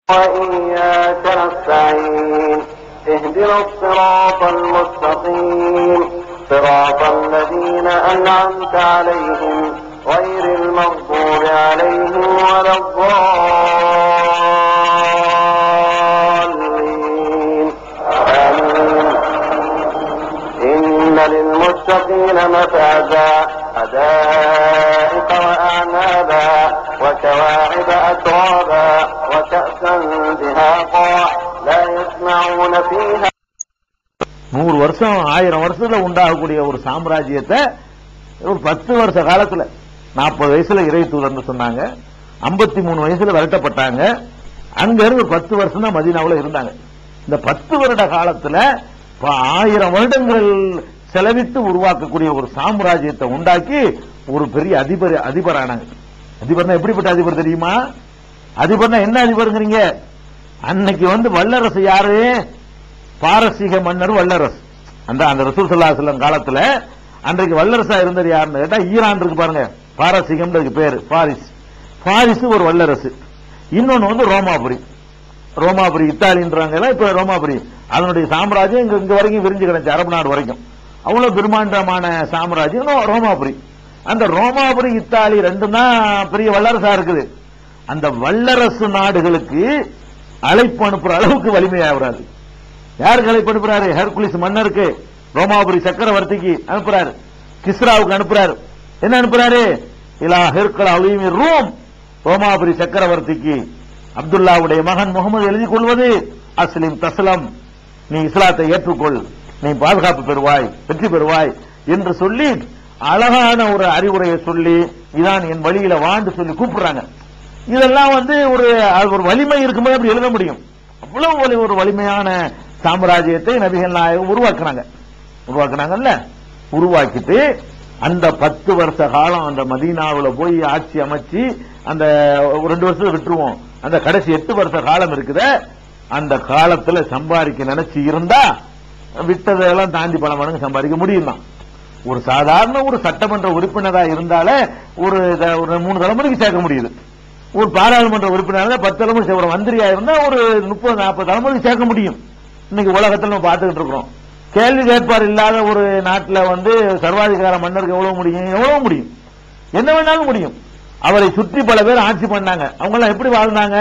وإياك نستعين اهدنا الصراط المستقيم صراط الذين أنعمت عليهم غير المغضوب عليهم ولا الضالين آمين. إن للمتقين مفازا حدائق وأعنابا وكواعب أترابا وكأسا دهاقا لا يسمعون فيها. 100 வருஷம் 1000 வருஷத்துல உண்டாகக்கூடிய ஒரு சாம்ராஜ்யத்தை ஒரு 10 வருஷ காலத்துல 40 வயசுல இறை தூதர்னு சொன்னாங்க, 53 வயசுல விரட்டப்பட்டாங்க. அங்க இருந்து ஒரு 10 வருஷம் தான் மதீனாவுல இருந்தாங்க. இந்த 10 வருட காலத்துல 1000 வருடங்கள் செலவிட்டு உருவாக்கக்கூடிய ஒரு சாம்ராஜ்யத்தை உண்டாக்கி ஒரு பெரிய அதிபரானாங்க. அதிபர்னா எப்படிப்பட்ட அதிபர் தெரியுமா? அதிபர்னா என்ன அதிபருங்கிறீங்க? அன்னைக்கு வல்லரசு யாரு? பாரசீக மன்னர் வல்லரசு. அந்த ரசூல் ஸல்லல்லாஹு அலைஹி வஸல்லம் காலத்துல அன்றைக்கு வல்லரசா இருந்தது யாருன்னு கேட்டா ஈரான் இருக்கு பாருங்க, பாரசீகம் பேரு. பாரிஸ் ஒரு வல்லரசு. இன்னொன்னு ரோமாபுரி இத்தாலின்றாங்க, இப்ப ரோமாபுரி. அதனுடைய சாம்ராஜ்யம் இங்க வரைக்கும் விரிஞ்சு கிடந்துச்சு, அரபு நாடு வரைக்கும். அவ்வளவு பிரம்மாண்டமான சாம்ராஜ்யம் ரோமாபுரி. அந்த ரோமாபுரி இத்தாலி ரெண்டும் தான் பெரிய வல்லரசா இருக்குது. அந்த வல்லரசு நாடுகளுக்கு அழைப்பு அனுப்புற அளவுக்கு வலிமையாகிறாரு. யாருக்கு அழைப்பு அனுப்புறாரு? ஹெர்குலிஸ் மன்னருக்கு, ரோமாபுரி சக்கரவர்த்திக்கு அனுப்புறாரு, கிஸ்ராவுக்கு அனுப்புறாரு. என்ன அனுப்புறாரு? இலா ஹெர்குல் அலீம் ரூம், ரோமாபுரி சக்கரவர்த்திக்கு அப்துல்லாவுடைய மகன் முகமது எழுதி கொள்வது, அஸ்லிம் தஸ்லம், நீ இஸ்லாத்தை ஏற்றுக்கொள், நீ பாதுகாப்பு பெறுவாய், வெற்றி பெறுவாய் என்று சொல்லி அழகான ஒரு அறிவுரையை சொல்லி, இதான் என் வழியில வாண்டு சொல்லி கூப்பிடுறாங்க. இதெல்லாம் ஒரு வலிமை இருக்கும்போது அப்படி எழுத முடியும். அவ்வளவு ஒரு வலிமையான சாம்ராஜ்யத்தை நபிகள் நாயகம் உருவாக்குனாங்கல்ல. உருவாக்கிட்டு அந்த 10 வருஷ காலம் அந்த மதீனாவுல போய் ஆட்சி அமைச்சு, அந்த 2 வருஷத்துல விட்டுருவோம், அந்த கடைசி 8 வருஷ காலம் இருக்குத, அந்த காலத்துல சம்பாதிக்க நினைச்சு இருந்தா விட்டதெல்லாம் தாண்டி பல மடங்கு சம்பாதிக்க முடியும் தான். ஒரு சாதாரண ஒரு சட்டமன்ற உறுப்பினரா இருந்தாலே ஒரு 3 தலைமுறைக்கு சேர்க்க முடியுது. ஒரு பாராளுமன்ற உறுப்பினர் 10 தலைமுறை, ஒரு மந்திரியா இருந்தா ஒரு 30-40 தலைமுறைக்கு சேர்க்க முடியும். இன்னைக்கு உலகத்தில் நம்ம பார்த்துக்கிட்டு இருக்கிறோம். கேள்வி கேட்பார் இல்லாத ஒரு நாட்டில் சர்வாதிகார மன்னருக்கு எவ்வளவு முடியும், என்ன வேணாலும் முடியும். அவரை சுற்றி பல பேர் ஆட்சி பண்ணாங்க. அவங்க எல்லாம் எப்படி வாழ்ந்தாங்க?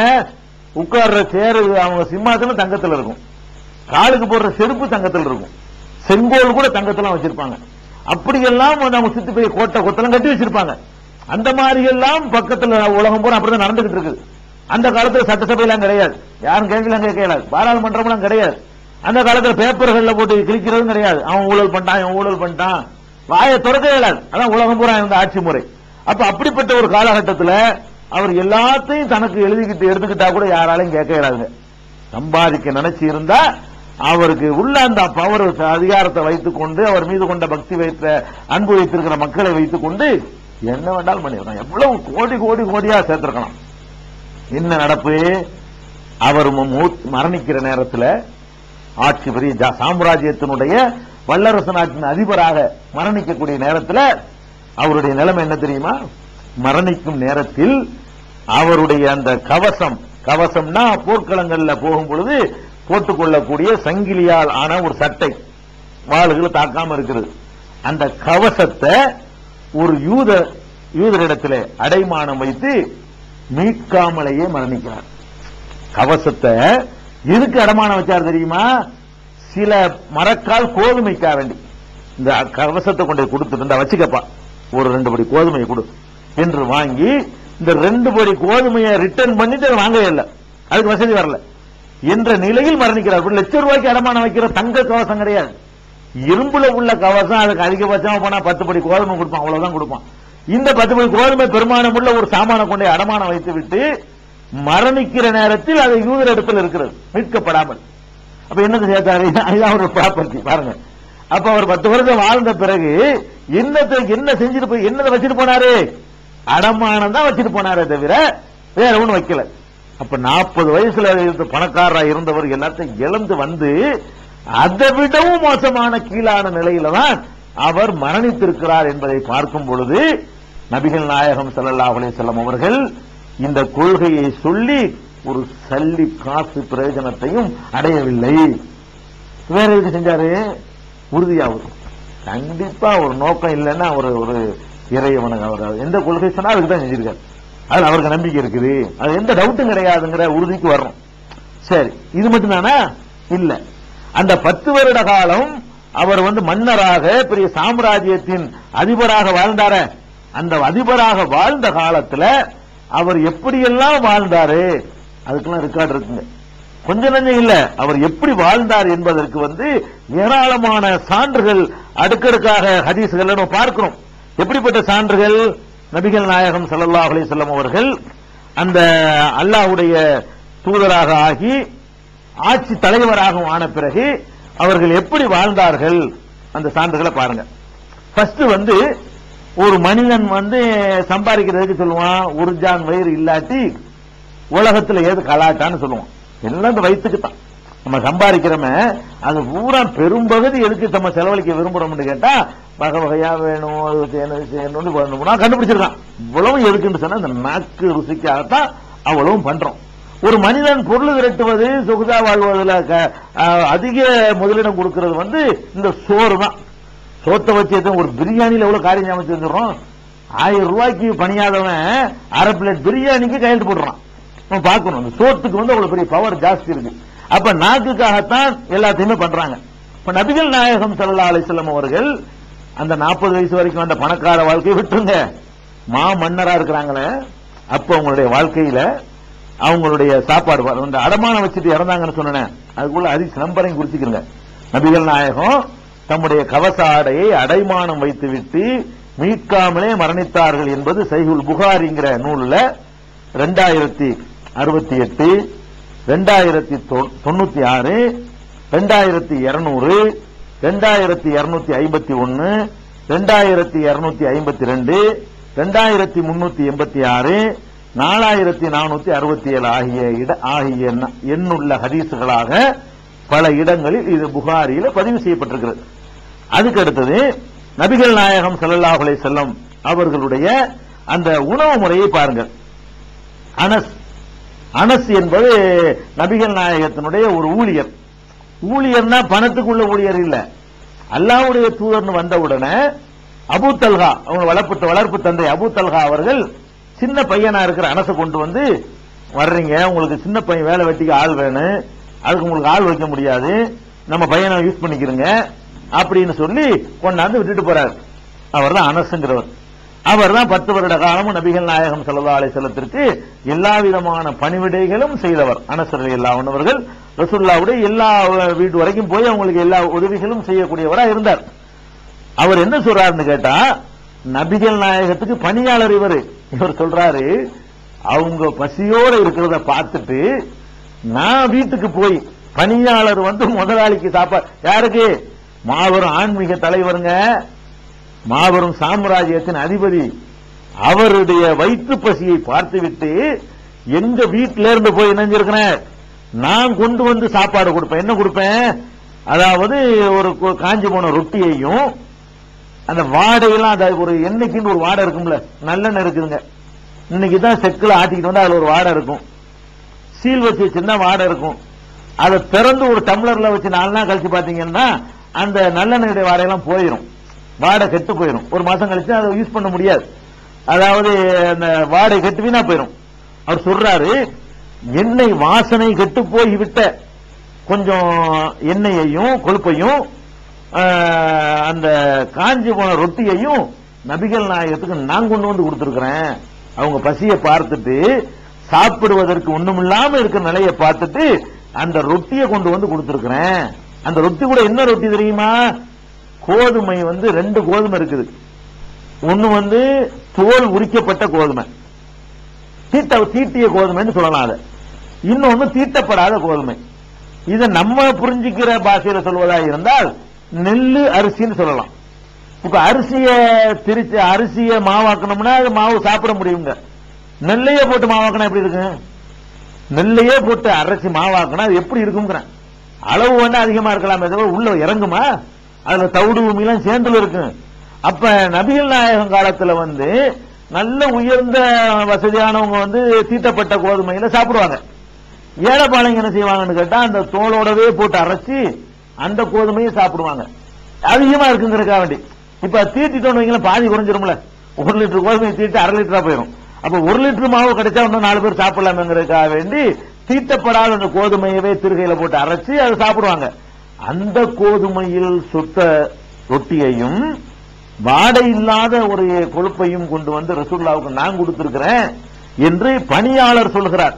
உட்கார்ற சேரு அவங்க சிம்மாசனம் தங்கத்தில் இருக்கும், காலுக்கு போடுற செருப்பு தங்கத்தில் இருக்கும், செங்கோல் கூட தங்கத்தெல்லாம் வச்சிருப்பாங்க. அப்படியெல்லாம் அவங்க சுத்தி போய் கோட்டை கொத்தெல்லாம் கட்டி வச்சிருப்பாங்க. அந்த மாதிரி எல்லாம் பக்கத்துல உலகம் பூரா அப்படிதான் நடந்துகிட்டு இருக்குது. அந்த காலத்துல சட்டசபையெல்லாம் கிடையாது, யாரும் கேள்வியெல்லாம் கேட்கல, பாராளுமன்றம் கிடையாது. அந்த காலத்துல பேப்பர்கள்ல போட்டு கிழிக்கிறதும் கிடையாது. அவன் ஊழல் பண்ணிட்டான், இவன் ஊழல் பண்ணிட்டான், வாயை திறக்க இயலாது. அதான் உலகம் பூரா இருந்த ஆட்சி முறை. அப்ப அப்படிப்பட்ட ஒரு காலகட்டத்தில் அவர் எல்லாத்தையும் தனக்கு எடுத்துக்கிட்டா கூட யாராலையும் கேட்க இயலாதுங்க. சம்பாதிக்க நினைச்சு இருந்தா அவருக்கு உள்ள அந்த பவர் அதிகாரத்தை வைத்துக் கொண்டு, அவர் மீது கொண்ட பக்தி வைத்த அன்பு வைத்திருக்கிற மக்களை வைத்துக் கொண்டு என்ன வேண்டாலும் பண்ணிருக்கான். எவ்வளவு கோடியா சேர்த்திருக்கலாம். என்ன நடப்பு? அவர் மரணிக்கிற நேரத்தில் ஆட்சி பெரிய சாம்ராஜ்யத்தினுடைய வல்லரசு நாட்டின் அதிபராக மரணிக்கக்கூடிய நேரத்தில் அவருடைய நிலைமை என்ன தெரியுமா? மரணிக்கும் நேரத்தில் அவருடைய அந்த கவசம்னா போர்க்களங்கள்ல போகும் பொழுது போட்டுக்கொள்ளக்கூடிய சங்கிலியால் ஆன ஒரு சட்டை, வாளுகளை தாக்காம இருக்கிறது. அந்த கவசத்தை ஒரு யூதரிடத்தில் அடைமானம் வைத்து மீட்காமலேயே மரணிக்கிறார். கவசத்தை எதுக்கு அடமானம் வச்சார் தெரியுமா? சில மரக்கால் கோதுமைக்கா வேண்டி இந்த கவசத்தை கொண்டு கொடுத்துட்டு வச்சுக்கப்பா, ஒரு 2 படி கோதுமையை கொடு என்று வாங்கி, இந்த 2 படி கோதுமையை ரிட்டர்ன் பண்ணிட்டு வாங்கவே இல்லை, அதுக்கு வசதி வரல என்ற நிலையில் மரணிக்கிறார். ₹1,00,000 அடமானம் வைக்கிற தங்க கவசம் கிடையாது, இரும்புல உள்ள கவசம். அதுக்கு அதிகபட்சமா போனா 10 படி கோதுமை கொடுப்பான், அவ்வளவுதான் கொடுப்பான். இந்த 10 படி கோதுமை பெருமானம் உள்ள ஒரு சாமான கொண்டே அடமானம் வைத்து விட்டு மரணிக்கிற நேரத்தில் அது யூதர் இடத்தில் இருக்கிறது, மீட்கப்படாமல். அப்ப என்னது சேர்த்தாரு? ஒரு ப்ராப்பர்ட்டி பாருங்க. அப்ப அவர் 10 வருஷம் வாழ்ந்த பிறகு என்ன செஞ்சுட்டு போய் என்னதை வச்சுட்டு போனாரு? அடமானம் தான் வச்சுட்டு போனாரே தவிர வேற ஒண்ணு வைக்கல. அப்ப 40 வயசுல இருந்த பணக்காரரா இருந்தவர் எல்லாத்தையும் இழந்து வந்து அதை விடவும் மோசமான கீழான நிலையில தான் அவர் மரணித்திருக்கிறார் என்பதை பார்க்கும் பொழுது நபிகள் நாயகம் ஸல்லல்லாஹு அலைஹி வஸல்லம் அவர்கள் இந்த கொள்கையை சொல்லி ஒரு சல்லி காசு பிரயோஜனத்தையும் அடையவில்லை. வேற எதுக்கு செஞ்சாரு? உறுதியாகும். கண்டிப்பா ஒரு நோக்கம் இல்லைன்னா ஒரு இறைவனுக்கு அவர் எந்த கொள்கை சொன்னா அதுக்கு தான் செஞ்சிருக்காரு. அதுல அவருக்கு நம்பிக்கை இருக்குது, அது எந்த டவுட்டும் கிடையாதுங்கிற உறுதிக்கு வரணும். சரி, இது மட்டும் தானா? இல்ல. அந்த 10 வருட காலம் அவர் மன்னராக பெரிய சாம்ராஜ்யத்தின் அதிபராக வாழ்ந்தார. அந்த அதிபராக வாழ்ந்த காலத்துல அவர் எப்படியெல்லாம் வாழ்ந்தாரு அதுக்கெல்லாம் ரெக்கார்டு இருக்குங்க. கொஞ்ச நஞ்சம் இல்ல. அவர் எப்படி வாழ்ந்தார் என்பதற்கு ஏராளமான சான்றுகள் அடுக்கடுக்காக ஹதீஸ்கள் நம்ம பார்க்கிறோம். எப்படிப்பட்ட சான்றுகள்? நபிகள் நாயகம் ஸல்லல்லாஹு அலைஹி வஸல்லம் அவர்கள் அந்த அல்லாஹ்வுடைய தூதராக ஆகி ஆட்சி தலைவராக ஆன பிறகு அவர்கள் எப்படி வாழ்ந்தார்கள் அந்த சான்றுகளை பாருங்க. ஃபர்ஸ்ட் ஒரு மனிதன் சம்பாதிக்கிறதுக்கு சொல்லுவான், ஒரு ஜான் வயிறு இல்லாட்டி உலகத்துல ஏது கலாட்டான்னு சொல்லுவான். எல்லாம் இந்த வயிற்றுக்கு தான். நம்ம சம்பாதிக்கிறோமே அது பூரா பெரும்பகுதி எதுக்கு நம்ம செலவழிக்க விரும்புறோம்னு கேட்டா வகை வகையா வேணும், அது செய்யணும்னு கண்டுபிடிச்சிருக்கான். இவ்வளவு எதுக்குன்னு சொன்னா இந்த நாக்கு ருசிக்காகத்தான் அவ்வளவும் பண்றோம். ஒரு மனிதன் பொருள் திரட்டுவது சொகுதா வாழ்வதில் அதிக முதலிடம் கொடுக்கிறது இந்த சோறு தான். சோத்தை வச்சு ஒரு பிரியாணியில எவ்வளவு காரியம் அமைச்சு வந்துடுறோம். 1000 ரூபாய்க்கு பணியாதவன் அரை பிளேட் பிரியாணிக்கு கையெழுத்து போடுறான். நம்ம பார்க்கணும், இந்த சோத்துக்கு அவ்வளவு பெரிய பவர் ஜாஸ்தி இருக்கு. அப்ப நாக்குக்காகத்தான் எல்லாத்தையுமே பண்றாங்க. இப்ப நபிகள் நாயகம் ஸல்லல்லாஹு அலைஹி வஸல்லம் அவர்கள் அந்த 40 வயசு வரைக்கும் அந்த பணக்கார வாழ்க்கையை விட்டுருங்க, மா மன்னரா இருக்கிறாங்களே, அப்ப அவங்களுடைய வாழ்க்கையில அவங்களுடைய சாப்பாடு அந்த அடமானம் வச்சுட்டு இறந்தாங்கன்னு சொன்னேன். அதுக்குள்ள ஹதீஸ் நம்பரையும் குறிச்சுக்கிறங்க. நபிகள் நாயகம் தம்முடைய கவச ஆடையை அடைமானம் வைத்துவிட்டு மீட்காமலே மரணித்தார்கள் என்பது சஹீஹுல் புகாரிங்கிற நூல்ல 2068, 2096, 2200, 2251, 2252, 2386, 4467 ஆகிய எண்ணுள்ள ஹதீசுகளாக பல இடங்களில் இது புகாரியில பதிவு செய்யப்பட்டிருக்கிறது. அதுக்கு அடுத்தது நபிகள் நாயகம் ஸல்லல்லாஹு அலைஹி வஸல்லம் அவர்களுடைய அந்த உணவு முறையை பாருங்கள். அனஸ் என்பது நபிகள் நாயகத்தினுடைய ஒரு ஊழியர். ஊழியர்னா பணத்துக்குள்ள ஊழியர் இல்ல. அல்லாஹ்வுடைய தூதர்னு வந்த உடனே அபூ தல்ஹா அவங்க வளர்ப்பு தந்தை அபூ தல்ஹா அவர்கள் சின்ன பையனா இருக்கிற அனஸை கொண்டு வர்றீங்க, உங்களுக்கு சின்ன பையன் வேலை வெட்டிக்கு ஆள் வேணும், அதுக்கு உங்களுக்கு ஆள் வைக்க முடியாது, நம்ம பையனை யூஸ் பண்ணிக்கிறங்க அப்படின்னு சொல்லி கொண்டாந்து விட்டுட்டு போறாரு. அவர் தான் அனஸ்ங்கிறவர். அவர் தான் 10 வருட காலமும் நபிகள் நாயகம் ஸல்லல்லாஹு அலைஹி வஸல்லத்திற்கு எல்லா விதமான பணிவிடைகளும் செய்தவர். அனஸ் ரலியல்லாஹு அன்ஹு அவர்கள் ரசூலுல்லாஹ்வுடைய எல்லா வீட்டு வரைக்கும் போய் அவங்களுக்கு எல்லா உதவிகளும் செய்யக்கூடியவராக இருந்தார். அவர் என்ன சொல்றாருன்னு கேட்டா, நபிகள் நாயகத்துக்கு பணியாளர் இவர் சொல்றாரு, அவங்க பசியோட இருக்கிறத பார்த்துட்டு நான் வீட்டுக்கு போய் பணியாளர் முதலாளிக்கு சாப்பாடு, யாருக்கு? மாபெரும் ஆன்மீக தலைவருங்க, மாபெரும் சாம்ராஜ்யத்தின் அதிபதி, அவருடைய வயிற்று பசியை பார்த்துவிட்டு எங்க வீட்டில இருந்து போய் இணைஞ்சிருக்கிறேன், நான் கொண்டு சாப்பாடு கொடுப்பேன். என்ன கொடுப்பேன்? அதாவது ஒரு காஞ்சி போன ரொட்டியையும் அந்த வாடையெல்லாம், அது ஒரு எண்ணெய்க்குன்னு ஒரு வாடை இருக்கும்ல, நல்லெண்ணெய் இருக்குதுங்க, இன்னைக்கு தான் செக்குல ஆட்டிக்கிட்டு அதுல ஒரு வாடை இருக்கும், சீல் வச்சு வச்சிருந்தா வாடை இருக்கும். அதை திறந்து ஒரு டம்ளர்ல வச்சு 4 நாள் கழிச்சு பாத்தீங்கன்னா அந்த நல்லெண்ணெயுடைய வாடையெல்லாம் போயிடும், வாடை கெட்டு போயிடும். ஒரு மாசம் கழிச்சு அதை யூஸ் பண்ண முடியாது, அதாவது அந்த வாடை கெட்டு வீணா போயிடும். அவர் சொல்றாரு, எண்ணெய் வாசனை கெட்டு போய் விட்ட கொஞ்சம் எண்ணெயையும் கொழுப்பையும் அந்த காஞ்சி போன ரொட்டியையும் நபிகள் நாயகத்துக்கு நான் கொண்டு கொடுத்திருக்கிறேன். அவங்க பசியை பார்த்துட்டு சாப்பிடுவதற்கு ஒண்ணுமில்லாம இருக்கிற நிலையை பார்த்துட்டு அந்த ரொட்டியை கொண்டு கொடுத்திருக்கிறேன். அந்த ரொட்டி கூட என்ன ரொட்டி தெரியுமா? கோதுமை 2 கோதுமை இருக்குது. ஒன்னு தோல் உரிக்கப்பட்ட கோதுமை, தீட்டிய கோதுமைன்னு சொல்லலாம். அதை இன்னொன்னு தீட்டப்படாத கோதுமை. இதை நம்ம புரிஞ்சுக்கிற பாஷையில சொல்வதா இருந்தால் நெல்லு அரிசின்னு சொல்லலாம். இப்ப அரிசிய மாவாக்கணும்னா அது மாவு சாப்பிட முடியுங்க. நெல்லையே போட்டு மாவாக்கணும் எப்படி இருக்கு? நெல்லையே போட்டு அரைச்சி மாவாக்கணும் அது எப்படி இருக்குங்கிற அளவு அதிகமா இருக்கலாமே தவிர உள்ள இறங்குமா? அதுல தவிடு பூமியெல்லாம் சேர்ந்துல இருக்கு. அப்ப நபிகள் நாயகம் காலத்துல நல்ல உயர்ந்த வசதியானவங்க தீட்டப்பட்ட கோதுமையில சாப்பிடுவாங்க. ஏழைப்பாளைங்க என்ன செய்வாங்கன்னு கேட்டா அந்த தோலோடவே போட்டு அரைச்சி அந்த கோதுமையை சாப்பிடுவாங்க. அதிகமா இருக்குங்கிறதுக்காக வேண்டி. இப்ப தீட்டிட்டோன்னு வைங்களேன், பாதி குறைஞ்சிரும்ல. 1 லிட்டர் கோதுமையை தீட்டு 1/2 லிட்டரா போயிடும். அப்ப 1 லிட்டர் மாவு கிடைச்சா இன்னும் 4 பேர் சாப்பிடலாம்ங்கிறதுக்காக வேண்டி தீட்டப்படாத அந்த கோதுமையவே திருகையில போட்டு அரைச்சி அதை சாப்பிடுவாங்க. அந்த கோதுமையில் சுட்ட ரொட்டியையும் வாடை இல்லாத ஒரு கொழுப்பையும் கொண்டு வந்து ரசூலுல்லாஹ்வுக்கு நான் கொடுத்திருக்கிறேன் என்று பணியாளர் சொல்கிறார்.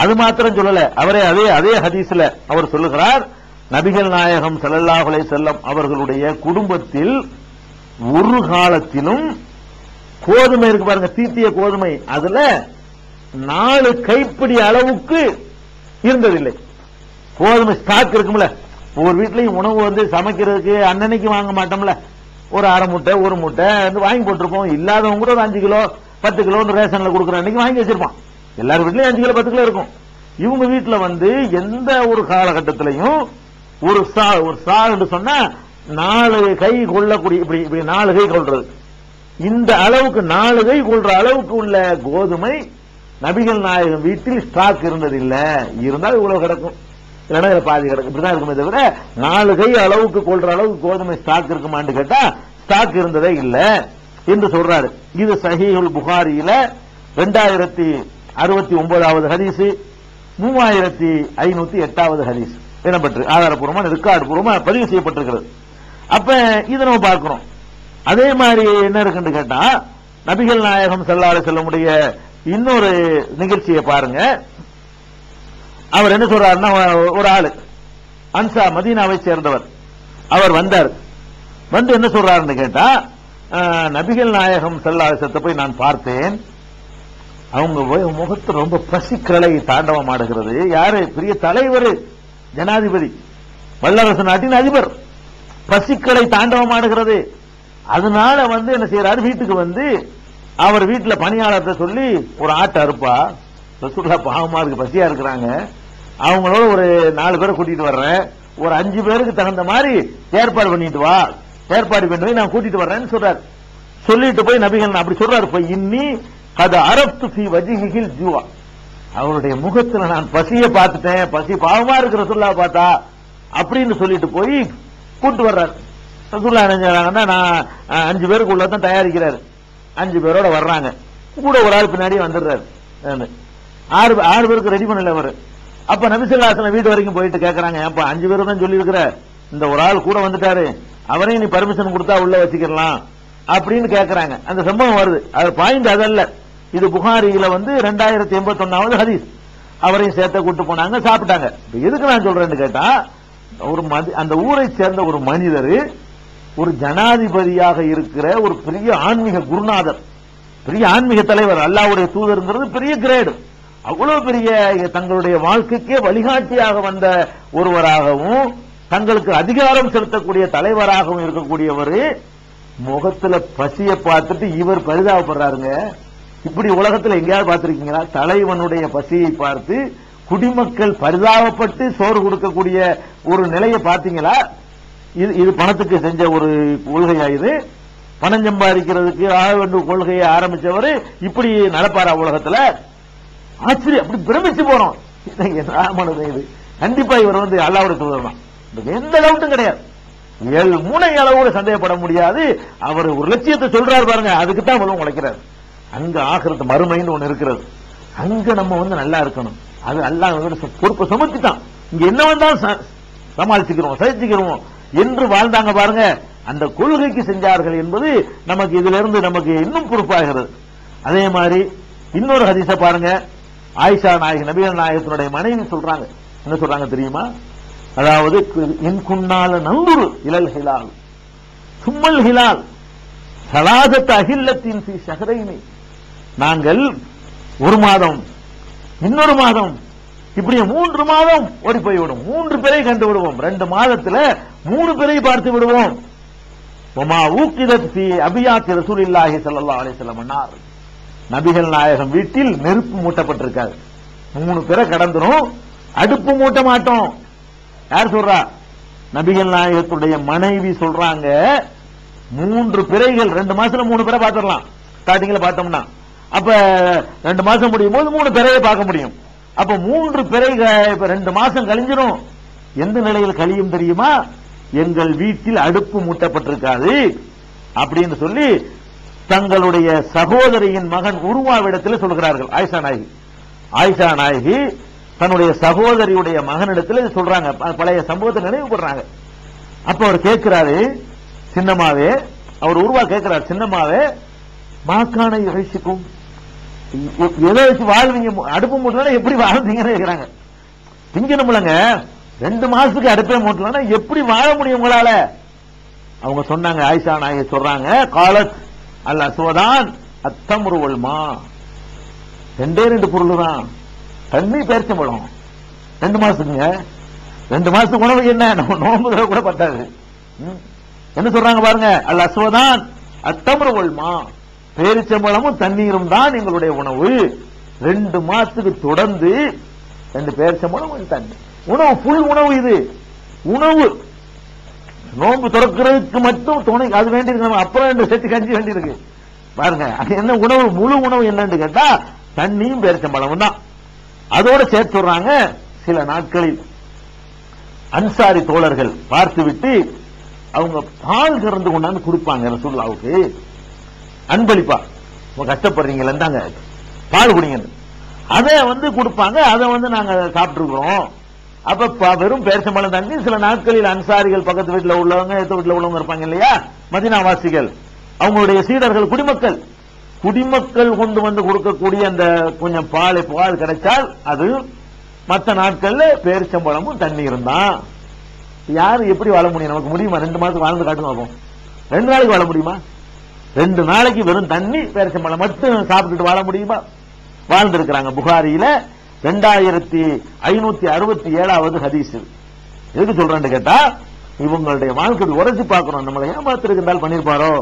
அது மாத்திரம் சொல்லல, அவரே அதே ஹதீஸ்ல அவர் சொல்லுகிறார், நபிகள் நாயகம் ஸல்லல்லாஹு அலைஹி வஸல்லம் அவர்களுடைய குடும்பத்தில் ஒரு காலத்திலும் கோதுமை இருக்கு பாருங்க, தீட்டிய கோதுமை, அதுல 4 கைப்பிடி அளவுக்கு இருந்ததில்லை. கோதுமை ஸ்டாக் இருக்கும்ல, ஒவ்வொரு வீட்லயும் உணவு வந்து சமைக்கிறதுக்கு அன்னன்னைக்கு வாங்க மாட்டோம்ல, ஒரு 1/2 மூட்டை 1 மூட்டை வாங்கி போட்டிருப்போம். இல்லாதவங்க கூட ஒரு 5 கிலோ 10 கிலோ ரேஷன்ல கொடுக்குற அன்னைக்கு வாங்கி வச்சிருப்பான். எல்லாரும் வீட்லயும் 5 கிலோ 10 கிலோ இருக்கும். இவங்க வீட்டுல வந்து எந்த ஒரு காலகட்டத்திலையும் ஒரு சா என்று சொன்னா 4 கை கொள்ளக்கூடிய, இப்படி 4 கை கொள்றது, இந்த அளவுக்கு 4 கை கொள்ற அளவுக்கு உள்ள கோதுமை நபிகள் நாயகம் வீட்டில் ஸ்டாக் இருந்ததில்லை. இருந்தால் இவ்வளவு கிடக்கும், இல்லைன்னா இதுல பாதி கிடக்கும், இப்படிதான் இருக்குமே தவிர 4 கை அளவுக்கு கொள்ற அளவுக்கு கோதுமை ஸ்டாக் இருக்குமான்னு கேட்டா ஸ்டாக் இருந்ததே இல்லை என்று சொல்றாரு. இது சஹீஹுல் புகாரியில 2069வது ஹதீஸ், 3508வது ஹதீஸ் இடம்பெற்று ஆதாரப்பூர்வமா ரெக்கார்டு பூர்வமா பதிவு செய்யப்பட்டிருக்கிறது. அப்ப இதை நம்ம பார்க்கிறோம். அதே மாதிரி என்ன இருக்குன்னு கேட்டா நபிகள் நாயகம் ஸல்லல்லாஹு அலைஹி வஸல்லமுடைய இன்னொரு நிகழ்ச்சியை பாருங்க. அவர் என்ன சொல்றாருன்னா, ஒரு ஆளு அன்சா மதீனாவை சேர்ந்தவர், அவர் வந்தார். வந்து என்ன சொல்றாருன்னு கேட்டா, நபிகள் நாயகம் ஸல்லல்லாஹு அலைஹி வஸல்லத்தை போய் நான் பார்த்தேன், அவங்க முகத்தில் ரொம்ப பசிக்கலை தாண்டவம் ஆடுகிறது. யாரு? பெரிய தலைவர், ஜனாதிபதி, வல்லரசு நாட்டின் அதிபர், பசிக்கலை தாண்டவம் ஆடுகிறது. அதனால வந்து என்ன செய்யறாரு, வீட்டுக்கு வந்து அவர் வீட்டுல பணியாளர்கிட்ட சொல்லி ஒரு ஆட்டை அறுப்பா, ரசூலுல்லாஹ் பாவமா இருக்கு, பசியா இருக்கிறாங்க, அவங்களோட ஒரு 4 பேரை கூட்டிட்டு வர்றேன், ஒரு 5 பேருக்கு தகுந்த மாதிரி ஏற்பாடு பண்ணிட்டு வா, ஏற்பாடு பண்ணி நான் கூட்டிட்டு வர்றேன்னு சொல்றாரு. சொல்லிட்டு போய் நபிகள் அப்படி சொல்றாரு, போய் இன்னி அது அரப்து ஃபீ வஜ்ஹில் ஜூவா, அவருடைய முகத்துல நான் பசியை பார்த்துட்டேன், பசி பாவமா இருக்கிற ரசூலுல்லாஹ் பார்த்தா அப்படின்னு சொல்லிட்டு போய் கூட்டு வர்றாரு. ரசூலுல்லாஹ் என்ன செய்றாங்கன்னா, நான் 5 பேருக்கு உள்ளதான் தயாரிக்கிறாரு, 5 பேரோட வர்றாங்க, கூட ஒரு ஆள் பின்னாடியே வந்துடுறாரு. 6 பேருக்கு ரெடி பண்ணல அவரு. அப்ப நபி ஸல்லல்லாஹு அலைஹி வஸல்லம் வீடு வரைக்கும் போயிட்டு கேட்கறாங்க, ஏப்பா 5 பேர் தான் சொல்லி இருக்கிற, இந்த ஒரு ஆள் கூட வந்துட்டாரு, அவரையும் நீ பர்மிஷன் கொடுத்தா உள்ள வச்சுக்கலாம் அப்படின்னு கேட்கறாங்க. அந்த சம்பவம் வருது. அது பாயிண்ட் அதல்ல, இது புகாரியில வந்து 2081வது ஹதீஸ். அவரையும் சேர்த்த கூட்டு போனாங்க, சாப்பிட்டாங்க. எதுக்கு நான் சொல்றேன்னு கேட்டா, ஒரு அந்த ஊரை சேர்ந்த ஒரு மனிதர், ஒரு ஜனாதிபதியாக இருக்கிற ஒரு பெரிய ஆன்மீக குருநாதர், பெரிய ஆன்மீக தலைவர், அல்லாஹ்வுடைய தூதர்ங்கிறது பெரிய கிரேடு, அவ்வளவு பெரிய தங்களுடைய வாழ்க்கைக்கே வழிகாட்டியாக வந்த ஒருவராகவும் தங்களுக்கு அதிகாரம் செலுத்தக்கூடிய தலைவராகவும் இருக்கக்கூடியவர் முகத்துல பசியை பார்த்துட்டு இவர் பரிதாபப்படுறாருங்க. இப்படி உலகத்துல எங்கேயாவது பார்த்திருக்கீங்களா? தலைவனுடைய பசியை பார்த்து குடிமக்கள் பரிதாபப்பட்டு சோறு கொடுக்கக்கூடிய ஒரு நிலையை பார்த்தீங்களா? இது பணத்துக்கு செஞ்ச ஒரு கொள்கையா? இது பணம் சம்பாதிக்கிறதுக்கு ஆக வேண்டிய கொள்கையை ஆரம்பிச்சவர் இப்படி நடப்பாரா உலகத்துல? ஆச்சரியம், அப்படி பிரமிச்சு போறோம். இது கண்டிப்பா இவர் வந்து அல்லாஹ்வுடைய தூதர் தான், எந்த டவுட்டும் கிடையாது. 7 மூளை அளவோடு சந்தேகப்பட முடியாது. அவர் ஒரு லட்சியத்தை சொல்றாரு பாருங்க, அதுக்கு தான் இவ்வளவு உழைக்கிறார். அங்க ஆகிரத்து மறுமைன்னு ஒண்ணு இருக்கிறது, அங்க நம்ம வந்து நல்லா இருக்கணும், அது அல்லாஹ் பொறுப்பை சுமத்திட்டான். இங்க என்ன வந்தாலும் சமாளிச்சுக்கிறோம், சகிச்சுக்கிறோம் என்று வாழ்ந்தாங்க பாருங்க. அந்த கொள்கைக்கு செஞ்சார்கள் என்பது நமக்கு இதுல இருந்து நமக்கு இன்னும் பொறுப்பாகிறது. அதே மாதிரி இன்னொரு ஹதீஸ பாருங்க, ஆயிஷா நாயகி நபிகள் நாயகத்தினுடைய மனைவி சொல்றாங்க, என்ன சொல்றாங்க தெரியுமா? அதாவது இன்குன்னால நந்துரு இலல் ஹிலால் சும்மல் ஹிலால் சலாதத் அஹில்லத்தின் ஃபீ ஷஹரைனி, நாங்கள் ஒரு மாதம் இன்னொரு மாதம் இப்படி 3 மாதம் ஓடி போய்விடும், 3 பேரை கண்டு விடுவோம், 2 மாதத்துல 3 பேரை பார்த்து விடுவோம். வமா ஊக்கிதத் ஃபீ அபியாத்தி ரசூலில்லாஹி ஸல்லல்லாஹு அலைஹி வஸல்லம் நார், நபிகள் நாயகம் வீட்டில் நெருப்பு மூட்டப்பட்டிருக்காது, 3 பேரை கடந்துரும், அடுப்பு மூட்ட மாட்டோம். யார் சொல்றா? நபிகள் நாயகத்துடைய மனைவி சொல்றாங்க. 3 பிறைகள் 2 மாசத்துல 3 பிறை பார்த்துடலாம், ஸ்டார்டிங்ல பார்த்தோம்னா. அப்ப 2 மாசம் முடியும் போது 3 பிறையை பார்க்க முடியும். அப்ப 3 பிறை இப்ப 2 மாசம் கழிஞ்சிரும். எந்த நிலையில் கழியும் தெரியுமா? எங்கள் வீட்டில் அடுப்பு மூட்டப்பட்டிருக்காது அப்படின்னு சொல்லி தங்களுடைய சகோதரியின் மகன் உருவாவிடத்தில் சொல்கிறார்கள். ஆயிஷா நாயகி தன்னுடைய சகோதரியுடைய மகனிடத்தில் சொல்றாங்க, பழைய சம்பவத்தை நினைவுபடுறாங்க. அப்ப அவர் கேட்கிறாரு, சின்னமாவே அவர் உருவா கேட்கிறார், சின்னமாவே மாக்கான யோசிக்கும் எதை வச்சு வாழ்வீங்க, அடுப்பு மூட்டலாம் எப்படி வாழ்ந்தீங்கன்னு கேட்கிறாங்க. திங்கணும்லங்க 2 மாசத்துக்கு அடுப்பே மூட்டலாம் எப்படி வாழ முடியும் உங்களால? அவங்க சொன்னாங்க, ஆயிஷா நாயகி சொல்றாங்க, காலத் அல் அஸ்வதான் அத்தம்ருவல்மா, 2 பொருள் தான், தண்ணி பேரிச்சம்பழம். 2 மாசத்துக்குங்க, 2 மாசத்துக்கு உணவு என்ன, நம்ம நோம்புகளை கூட பத்தாது. என்ன சொல்றாங்க பாருங்க, அல் அஸ்வதான் அத்தம்ருவல்மா, பேரிச்சம்பழமும் தண்ணீரும் தான் எங்களுடைய உணவு. 2 மாசத்துக்கு தொடர்ந்து 2 பேரிச்சம்பழம் 1 தண்ணி உணவு, புல் உணவு. இது உணவு நோன்பு திறக்கிறதுக்கு மட்டும் துணை அது வேண்டி இருக்கு, அப்புறம் 2 செட்டு கஞ்சி வேண்டி இருக்கு பாருங்க. அது என்ன உணவு, முழு உணவு என்னன்னு கேட்டா தண்ணியும் பேரிச்சம்பழமும் தான். அதோட சேர்த்து சொல்றாங்க, சில நாட்களில் அன்சாரி தோழர்கள் பார்த்துவிட்டு அவங்க பால் கறந்து கொண்டாந்து கொடுப்பாங்க ரசூலுல்லாஹ்வுக்கு, அன்பளிப்பா, கஷ்டப்படுறீங்களா இருந்தாங்க பால் குடிங்க, அதை கொடுப்பாங்க. அதை நாங்க சாப்பிட்டு இருக்கிறோம். அப்ப வெறும் பேரிச்சம்பழம் தண்ணி. சில நாட்களில் அன்சாரிகள் பக்கத்து வீட்டில் உள்ளவங்க, எத்த வீட்டில் உள்ளவங்க இருப்பாங்க இல்லையா, மதீனாவாசிகள், அவங்களுடைய சீடர்கள், குடிமக்கள் கொண்டு வந்து கொடுக்கக்கூடிய அந்த கொஞ்சம் பால் கிடைச்சால் அது மற்ற நாட்கள்ல பேரிச்சம்பழமும் தண்ணீரும் தான். யாரு எப்படி வாழ முடியும்? நமக்கு முடியுமா? 2 மாசம் வாழ்ந்து காட்டுங்க பார்ப்போம். 2 நாளைக்கு வாழ முடியுமா? 2 நாளைக்கு வெறும் தண்ணி பேரிச்சம்பழம் மட்டும் சாப்பிட்டுட்டு வாழ முடியுமா? வாழ்ந்திருக்கிறாங்க. புகாரியில 2567வது ஹதீஸ். எதுக்கு சொல்றேன்னு கேட்டா, இவங்களுடைய வாழ்க்கை உரைச்சு பார்க்கிறோம். நம்மளை ஏமாத்திருந்தால் பண்ணிருப்பாரோ,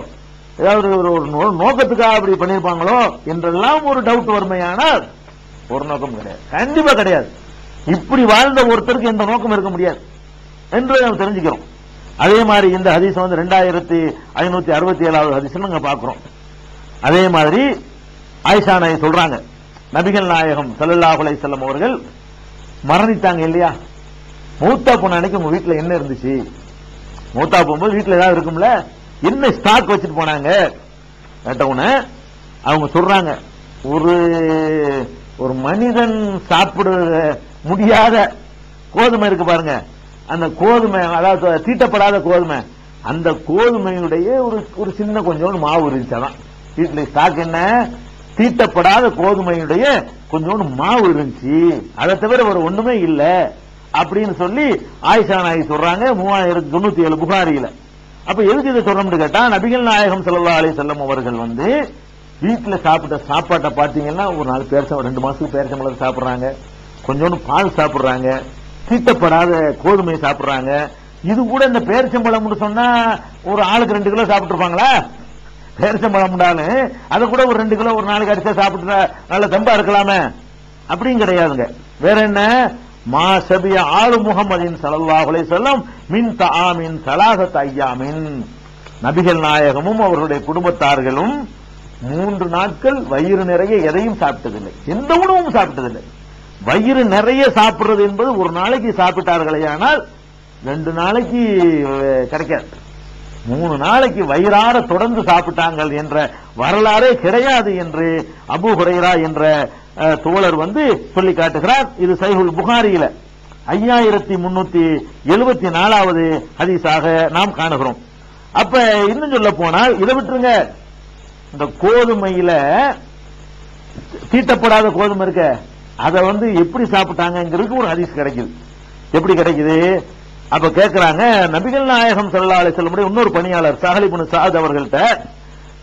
ஏதாவது ஒரு நோக்கத்துக்காக அப்படி பண்ணிருப்பாங்களோ என்றெல்லாம் ஒரு டவுட் வறுமையானால் ஒரு நோக்கம் கிடையாது, கண்டிப்பா கிடையாது. இப்படி வாழ்ந்த ஒருத்தருக்கு எந்த நோக்கம் இருக்க முடியாது என்று நம்ம தெரிஞ்சுக்கிறோம். அதே மாதிரி இந்த ஹதீஸ் 2567வது ஹதீஸ் நாங்க பார்க்கிறோம். அதே மாதிரி ஆயிஷா நாயகி சொல்றாங்க, நபிகள் நாயகம் ஸல்லல்லாஹு அலைஹி வஸல்லம் அவர்கள் மரணித்தாங்க இல்லையா, மூத்தா போன அன்னைக்கு உங்க வீட்டுல என்ன இருந்துச்சு? மூத்தா போகும்போது வீட்டுல ஏதாவது இருக்கும்ல, என்ன ஸ்டாக் வச்சுட்டு போனாங்க கேட்டவுடனே அவங்க சொல்றாங்க, ஒரு மனிதன் சாப்பிட முடியாத கோதுமை இருக்கு பாருங்க, அந்த கோதுமை, அதாவது தீட்டப்படாத கோதுமை, அந்த கோதுமையுடைய ஒரு சின்ன கொஞ்சோண்டு மாவு இருந்துச்சாதான் வீட்டுல. ஸ்டாக் என்ன? தீட்டப்படாத கோதுமையுடைய கொஞ்சோண்டு மாவு இருந்துச்சு, அதை தவிர ஒரு ஒண்ணுமே இல்ல அப்படின்னு சொல்லி ஆயிஷா நாயகி சொல்றாங்க 3097 புகாரியில. அப்ப எதுக்கு இதை சொல்றோம்னு கேட்டா, நபிகள் நாயகம் ஸல்லல்லாஹு அலைஹி வஸல்லம் அவர்கள் வீட்டுல சாப்பிட்ட சாப்பாட்டை பாத்தீங்கன்னா, ஒரு நாள் 2 மாசத்துக்கு பேரிச்சம்பழம் சாப்பிடுறாங்க, கொஞ்சோண்டு பால் சாப்பிடுறாங்க, தீட்டப்படாத கோதுமை சாப்பிடுறாங்க. இது கூட இந்த பேரிச்சம்பழம்னு சொன்னா ஒரு ஆளுக்கு 2 கிலோ சாப்பிட்டு இருப்பாங்களா? பேரிச்சம்பழம் அதை கூட ஒரு 2 கிலோ ஒரு நாளைக்கு அடிச்சா சாப்பிட்டு நல்ல தெம்பா இருக்கலாமே, அப்படியும் கிடையாதுங்க. வேற என்ன? மா சபிய ஆளு முஹம்மதின் ஸல்லல்லாஹு அலைஹி வஸல்லம் மின் தஆமின் ஸலாஸத அய்யாமின், நபிகள் நாயகமும் அவர்களுடைய குடும்பத்தார்களும் 3 நாட்கள் வயிறு நிறைய எதையும் சாப்பிட்டதில்லை, எந்த உணவும் சாப்பிட்டதில்லை. வயிறு நிறைய சாப்பிடுறது என்பது ஒரு நாளைக்கு சாப்பிட்டார்களே, ஆனால் 2 நாளைக்கு கிடைக்காது. 3 நாளைக்கு வயிறார தொடர்ந்து சாப்பிட்டாங்கள் என்ற வரலாறே கிடையாது என்று அபூ ஹுரைரா என்ற தோழர் சொல்லி காட்டுகிறார். இது சஹீஹுல் புகாரியில 5374வது ஹதீஸாக நாம் காணுகிறோம். அப்ப இன்னும் சொல்ல போனால், இதை விட்டுருங்க, இந்த கோதுமையில தீட்டப்படாத கோதுமை இருக்க, அதை எப்படி சாப்பிட்டாங்கிறதுக்கு ஒரு ஹதீஸ் கிடைக்குது. எப்படி கிடைக்குது? அப்ப கேட்கிறாங்க, நபிகள் நாயகம் ஸல்லல்லாஹு அலைஹி வஸல்லம் இன்னொரு பணியாளர் சஹல் இப்னு சஅத் அவர்கள்ட்ட,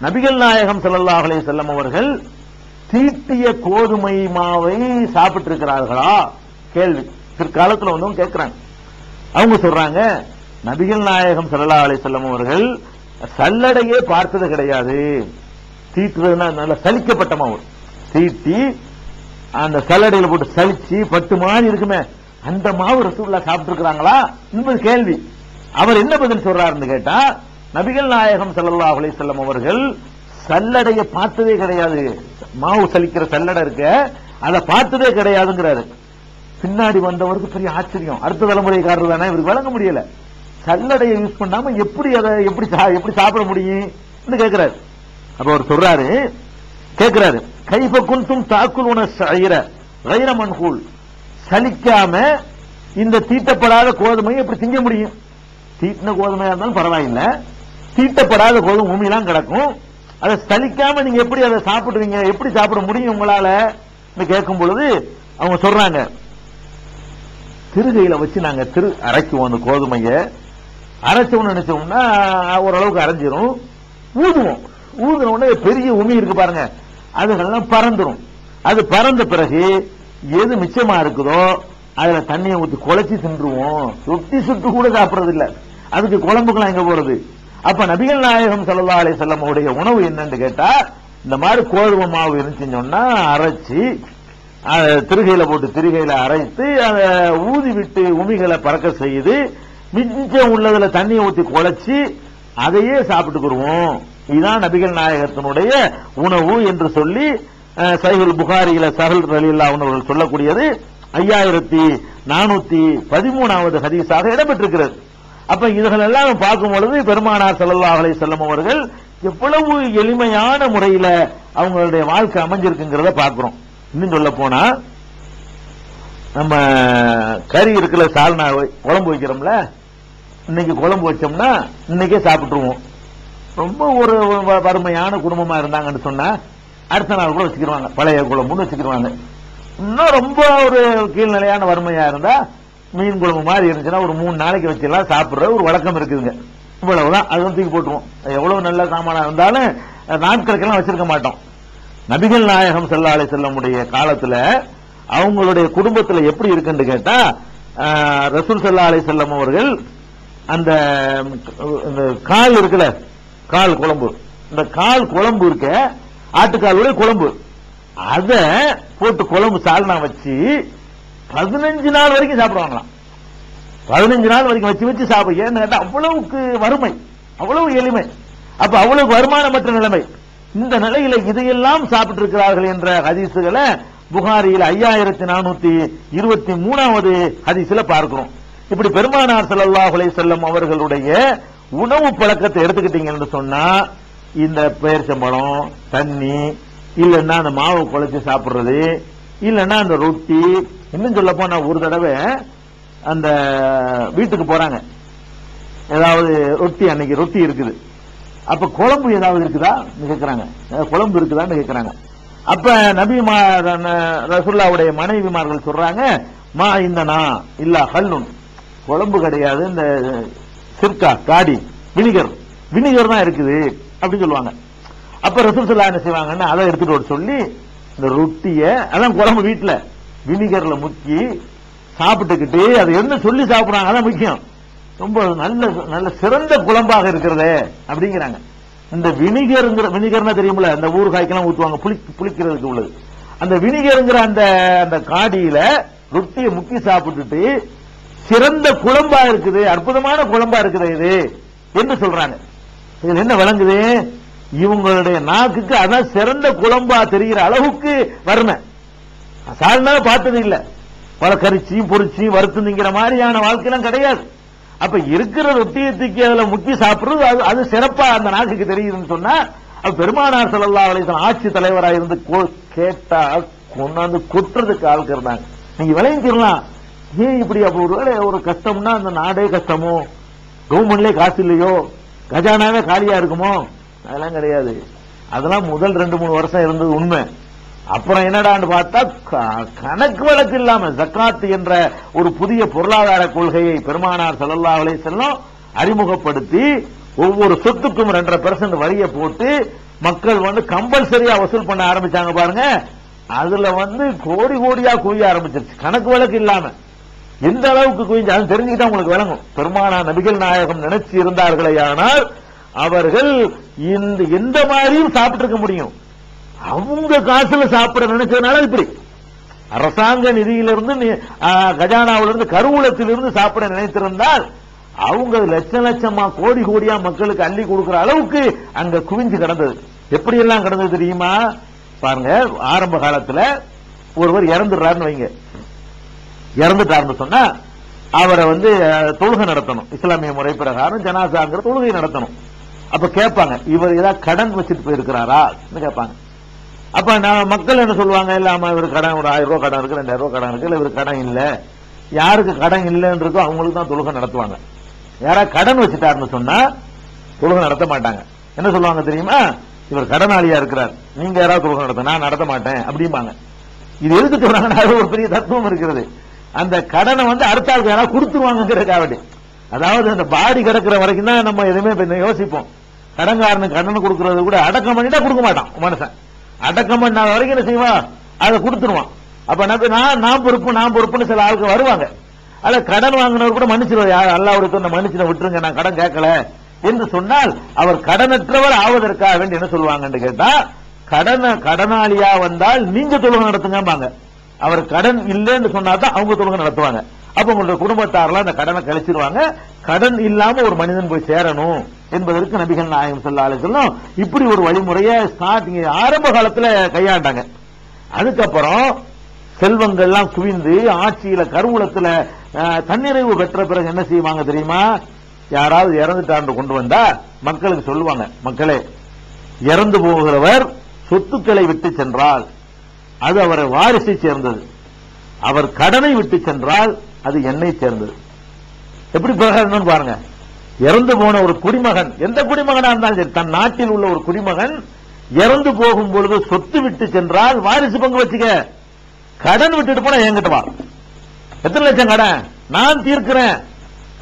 நபிகள் நாயகம் ஸல்லல்லாஹு அலைஹி வஸல்லம் அவர்கள் தீட்டிய கோதுமை மாவை சாப்பிட்டு இருக்கிறார்களா? கேள்வி பிற்காலத்தில் கேட்கிறாங்க. அவங்க சொல்றாங்க, நபிகள் நாயகம் ஸல்லல்லாஹு அலைஹி வஸல்லம் அவர்கள் சல்லடையே பார்த்தது கிடையாது. தீட்டுறதுன்னா நல்ல சலிக்கப்பட்ட மாவு, தீட்டி அந்த சல்லடையில போட்டு சலிச்சு பட்டு மாதிரி இருக்குமே, அந்த மாவு ரசூலுல்லாஹ் சாப்பிட்டு இருக்கிறாங்களா என்பது கேள்வி. அவர் என்ன பதில் சொல்றாருன்னு கேட்டா, நபிகள் நாயகம் ஸல்லல்லாஹு அலைஹி வஸல்லம் அவர்கள் சல்லடையை பார்த்ததே கிடையாது, மாவு சலிக்கிற சல்லடை இருக்க அதை பார்த்ததே கிடையாதுங்கிறாரு. பின்னாடி வந்தவருக்கு பெரிய ஆச்சரியம், அடுத்த தலைமுறைக்காரர் தானே, இவருக்கு வழங்க முடியல. சல்லடையை யூஸ் பண்ணாம எப்படி அதை எப்படி சாப்பிட முடியும் கேட்கிறாரு. அப்ப அவர் சொல்றாரு, கேட்கிறாரு, கைஃப குன்தும் தாக்குலுன ஷைர கைர மன்ஹூல், சலிக்காம இந்த தீட்டப்படாத கோதுமையை எப்படி திங்க முடியும்? தீட்டின கோதுமையா இருந்தாலும் பரவாயில்லை, தீட்டப்படாத கோதுமை பூமியெல்லாம் கிடக்கும், அதை சலிக்காம நீங்க எப்படி அதை சாப்பிடுவீங்க, எப்படி சாப்பிட முடியும் உங்களால கேட்கும் பொழுது அவங்க சொல்றாங்க, திருகையில வச்சு நாங்க அரைக்குவோம், அந்த கோதுமைய அரைச்சோம்னு நினைச்சோம்னா ஓரளவுக்கு அரைஞ்சிரும், ஊதுவோம், ஊதுன உடனே பெரிய உமி இருக்கு பாருங்க, அதுகள்லாம் பறந்துரும். அது பறந்த பிறகு எது மிச்சமா இருக்குதோ அதுல தண்ணியை ஊத்தி குழைச்சி தின்றுவோம், சுட்டி சுட்டு கூட சாப்பிடறது இல்ல, அதுக்கு குழம்புக்கெல்லாம் எங்க போறது? அப்ப நபிகள் நாயகம் ஸல்லல்லாஹு அலைஹி வஸல்லம் உடைய உணவு என்னன்னு கேட்டா, இந்த மாதிரி கோதுமை மாவு இருந்துச்சுன்னு சொன்னா அரைச்சி திருகையில போட்டு திருகையில அரைத்து அதை ஊதி விட்டு உமிகளை பறக்க செய்து மிச்சம் உள்ளதுல தண்ணியை ஊத்தி குழைச்சி அதையே சாப்பிட்டுக்குருவோம். இதுதான் நபிகள் நாயகத்தினுடைய உணவு என்று சொல்லி சஹீஹுல் புகாரியில ஸஹல் ரலியல்லாஹு அன்ஹு அவர்கள் சொல்லக்கூடியது 5413வது ஹதீஸாக இடம்பெற்றிருக்கிறது. அப்ப இதுகள் எல்லாம் பார்க்கும் பொழுது பெருமானார் ஸல்லல்லாஹு அலைஹி வஸல்லம் அவர்கள் எவ்வளவு எளிமையான முறையில அவங்களுடைய வாழ்க்கை அமைஞ்சிருக்குங்கிறத பார்க்கிறோம். இன்னும் சொல்ல போனா, நம்ம கறி இருக்குல்ல, சால்னா குழம்பு வைக்கிறோம்ல, இன்னைக்கு குழம்பு வச்சோம்னா இன்னைக்கே சாப்பிட்டுருவோம். ரொம்ப ஒரு வறுமையான குடும்பமா இருந்தாங்கன்னு சொன்னா அடுத்த நாள் கூட வச்சுக்கிடுவாங்க, பழைய குழம்புன்னு வச்சுக்கிடுவாங்க. இன்னும் ரொம்ப ஒரு கீழ்நிலையான வறுமையா இருந்தா மீன் குழம்பு மாதிரி இருந்துச்சுன்னா ஒரு 3 நாளைக்கு வச்சுலாம் சாப்பிடுற ஒரு வழக்கம் இருக்குதுங்க. இவ்வளவுதான், அது தூக்கி போட்டுருவோம். எவ்வளவு நல்ல சாமானா இருந்தாலும் நாட்களுக்கெல்லாம் வச்சிருக்க மாட்டோம். நபிகள் நாயகம் ஸல்லல்லாஹு அலைஹி வஸல்லம் உடைய காலத்துல அவங்களுடைய குடும்பத்துல எப்படி இருக்குன்னு கேட்டா, ரசூல் ஸல்லல்லாஹு அலைஹி வஸல்லம் அவர்கள் அந்த கால் இருக்குல்ல, கால் குழம்பு, இந்த கால் குழம்பு இருக்க ஆட்டுக்காலுடைய குழம்பு, அத போட்டு குழம்பு சால்னா வச்சு 15 நாள் வரைக்கும் சாப்பிடுவாங்களாம். 15 நாள் வரைக்கும் வச்சு வச்சு சாப்பிடு. ஏன்னு கேட்டா அவ்வளவுக்கு வறுமை, அவ்வளவு எளிமை, அப்ப அவ்வளவு வருமானமற்ற நிலைமை. இந்த நிலையில இதையெல்லாம் சாப்பிட்டு இருக்கிறார்கள் என்ற ஹதீசுகளை புகாரியில் 5423வது ஹதீஸ்ல பார்க்கிறோம். இப்படி பெருமானார் ஸல்லல்லாஹு அலைஹி வஸல்லம் அவர்களுடைய உணவு பழக்கத்தை எடுத்துக்கிட்டீங்கன்னு சொன்னா, இந்த பேரிச்சம்பழம் தண்ணி, இல்லன்னா அந்த மாவு குழைச்சு சாப்பிடுறது, இல்லன்னா அந்த ரொட்டி. இன்னும் சொல்ல போனா ஒரு தடவை அந்த வீட்டுக்கு போறாங்க, ஏதாவது ரொட்டி, அன்னைக்கு ரொட்டி இருக்குது, அப்ப குழம்பு ஏதாவது இருக்குதா கேட்கிறாங்க, குழம்பு இருக்குதான்னு கேட்கிறாங்க. அப்ப ரசூலுல்லாஹ்வுடைய மனைவிமார்கள் சொல்றாங்க, மா இந்தனா இல்ல ஹல்லுன், குழம்பு கிடையாது, இந்த சிர்கா காடி வினிகர் தான் இருக்குது அப்படின்னு சொல்லுவாங்க. அப்ப ரசூல் ஸல்லல்லாஹு அலைஹி வஸல்லம் என்ன செய்வாங்கன்னா, அதை எடுத்துட்டு வர சொல்லி இந்த ரொட்டிய, அதான் குழம்பு வீட்டுல வினிகர்ல முக்கி சாப்பிட்டுக்கிட்டு அதை என்ன சொல்லி சாப்பிடுறாங்க, அதான் முக்கியம், ரொம்ப நல்ல சிறந்த குழம்பாக இருக்கிறதே அப்படிங்கிறாங்க. இந்த வினிகர்னா தெரியுமில்ல, அந்த ஊறுகாய்க்கெல்லாம் ஊத்துவாங்க புளிக்கிறதுக்கு உள்ளது, அந்த வினிகருங்கிற அந்த காடியில ரொட்டியை முக்கி சாப்பிட்டுட்டு சிறந்த குழம்பா இருக்குது, அற்புதமான குழம்பா இருக்குது இது என்று சொல்றாங்க. இது என்ன விளங்குது? இவங்களுடைய நாக்குக்கு அதான் சிறந்த குழம்பா தெரிகிற அளவுக்கு வறுமை. சால்னா பார்த்தது இல்ல, பல கரிச்சியும் பொரிச்சியும் வறுத்துங்கிற மாதிரியான வாழ்க்கையெல்லாம் கிடையாது. அப்ப இருக்கிற ரொட்டியை தூக்கி அதுல முக்கி சாப்பிடுறது அது சிறப்பா அந்த நாக்குக்கு தெரியுதுன்னு சொன்னா, பெருமானார் ஸல்லல்லாஹு அலைஹி வஸல்லம் ஆட்சி தலைவராக இருந்து கேட்டா கொண்டாந்து கொட்டுறதுக்கு ஆளுக்கு இருந்தாங்க. நீங்க விளைவிக்கலாம், ஏன் இப்படி? அப்ப ஒருவேளை ஒரு கஷ்டம்னா அந்த நாடே கஷ்டமோ, கவர்மெண்ட்லயே காசு இல்லையோ, கஜானாவே காலியா இருக்குமோ? அதெல்லாம் கிடையாது. அதெல்லாம் முதல் 2-3 வருஷம் இருந்தது உண்மை. அப்புறம் என்னடான்னு பார்த்தா கணக்கு வழக்கு இல்லாம ஜக்காத் என்ற ஒரு புதிய பொருளாதார கொள்கையை பெருமானார் ஸல்லல்லாஹு அலைஹி வஸல்லம் அறிமுகப்படுத்தி ஒவ்வொரு சொத்துக்கும் 2.5% வரியை போட்டு மக்கள் கம்பல்சரியா வசூல் பண்ண ஆரம்பிச்சாங்க பாருங்க. அதுல கோடி கோடியா குவிய ஆரம்பிச்சிருச்சு, கணக்கு வழக்கு இல்லாம. எந்த அளவுக்கு குவிஞ்சு அது தெரிஞ்சுக்கிட்டா உங்களுக்கு விளங்கும். பெருமானார் நபிகள் நாயகம் நினைச்சு இருந்தார்களே ஆனால் அவர்கள் எந்த மாதிரியும் சாப்பிட்டு இருக்க முடியும். அவங்க காசுல சாப்பிட நினைச்சதுனால இப்படி அரசாங்க நிதியிலிருந்து கஜானாவிலிருந்து கருவூலத்திலிருந்து சாப்பிட நினைத்திருந்தால் அவங்க லட்சமா கோடி கோடியா மக்களுக்கு அள்ளி கொடுக்கிற அளவுக்கு அங்க குவிஞ்சு கிடந்தது. எப்படி எல்லாம் கிடந்தது தெரியுமா? பாருங்க, ஆரம்ப காலத்துல ஒருவர் இறந்துடுறாருன்னு வைங்க, இறந்துட்டாருன்னு சொன்னா அவரை தொழுகை நடத்தணும். இஸ்லாமிய முறை பிரகாரம் ஜனாசாங்கிற தொழுகை நடத்தணும். அப்ப கேட்பாங்க, இவர் ஏதாவது கடன் வச்சுட்டு போயிருக்கிறாரா கேட்பாங்க. அப்ப மக்கள் என்ன சொல்லுவாங்க, இல்லாம இவர் கடன் ஒரு 1000 ரூபாய் கடன் இருக்கு, 2000 ரூபாய் கடன் இருக்கு, இல்ல இவர் கடன் இல்ல. யாருக்கு கடன் இல்லைன்றதோ அவங்களுக்கு தான் தொழுகை நடத்துவாங்க. யாரா கடன் வச்சுட்டாருன்னு சொன்னா தொழுகை நடத்த மாட்டாங்க. என்ன சொல்லுவாங்க தெரியுமா, இவர் கடனாளியா இருக்கிறார், நீங்க யாராவது தொழுகை நடத்த, நான் நடத்த மாட்டேன் அப்படிம்பாங்க. இது எதுக்கு சொல்றாங்கன்னா ஒரு பெரிய தத்துவம் இருக்கிறது. அந்த கடனை அடுத்த ஆளுக்கு யாராவது கொடுத்துருவாங்கிறதுக்காக. அதாவது அந்த பாடி கிடக்கிற வரைக்கும் தான் நம்ம எதுவுமே யோசிப்போம். கடன்காரனுக்கு கடன் கொடுக்கறது கூட அடக்கம் பண்ணிட்டா கொடுக்க மாட்டான் மனுஷன். அடக்கம் பண்ணாத வரைக்கும் என்ன செய்வான், அதை கொடுத்துருவான். அப்ப நான் பொறுப்புன்னு சில ஆளுக்கு வருவாங்க. அத கடன் வாங்கினவர் கூட மன்னிச்சிருவார், அல்லாஹ்வுடைய மன்னிச்சு விட்டுருங்க, நான் கடன் கேட்கல என்று சொன்னால் அவர் கடனற்றவர் ஆவதற்காக வேண்டி என்ன சொல்லுவாங்கன்னு கேட்டா, கடனாளியா வந்தால் நீங்க தொழுகை நடத்துங்க. அவர் கடன் இல்லைன்னு சொன்னாதான் அவங்க தொழுகை நடத்துவாங்க. அப்ப உங்களுடைய குடும்பத்தாரெல்லாம் அந்த கடனை கழிச்சிருவாங்க. கடன் இல்லாம ஒரு மனிதன் போய் சேரணும் என்பதற்கு நபிகள் நாயகம் ஸல்லல்லாஹு அலைஹி வஸல்லம் இப்படி ஒரு வழிமுறையை ஸ்டார்டிங் ஆரம்ப காலத்துல கையாண்டாங்க. அதுக்கப்புறம் செல்வங்கள்லாம் குவிந்து ஆட்சியில கருவூலத்துல தன்னிறைவு பெற்ற பிறகு என்ன செய்வாங்க தெரியுமா, யாராவது இறந்துட்டாண்டு கொண்டு வந்தா மக்களுக்கு சொல்லுவாங்க, மக்களே இறந்து போகிறவர் சொத்துக்களை விட்டு சென்றால் அது அவரை வாரிசை சேர்ந்தது, அவர் கடனை விட்டு சென்றால் அது என்னை சேர்ந்தது. எப்படி பிரகாரம் பாருங்க. இறந்து போன ஒரு குடிமகன், எந்த குடிமகனா இருந்தாலும் சரி, தன் நாட்டில் உள்ள ஒரு குடிமகன் இறந்து போகும் பொழுது சொத்து விட்டு சென்றால் வாரிசு பங்கு வச்சுக்க, கடன் விட்டுட்டு போனா என்கிட்ட வா, எத்தனை லட்சம் கடன் நான் தீர்க்கிறேன்,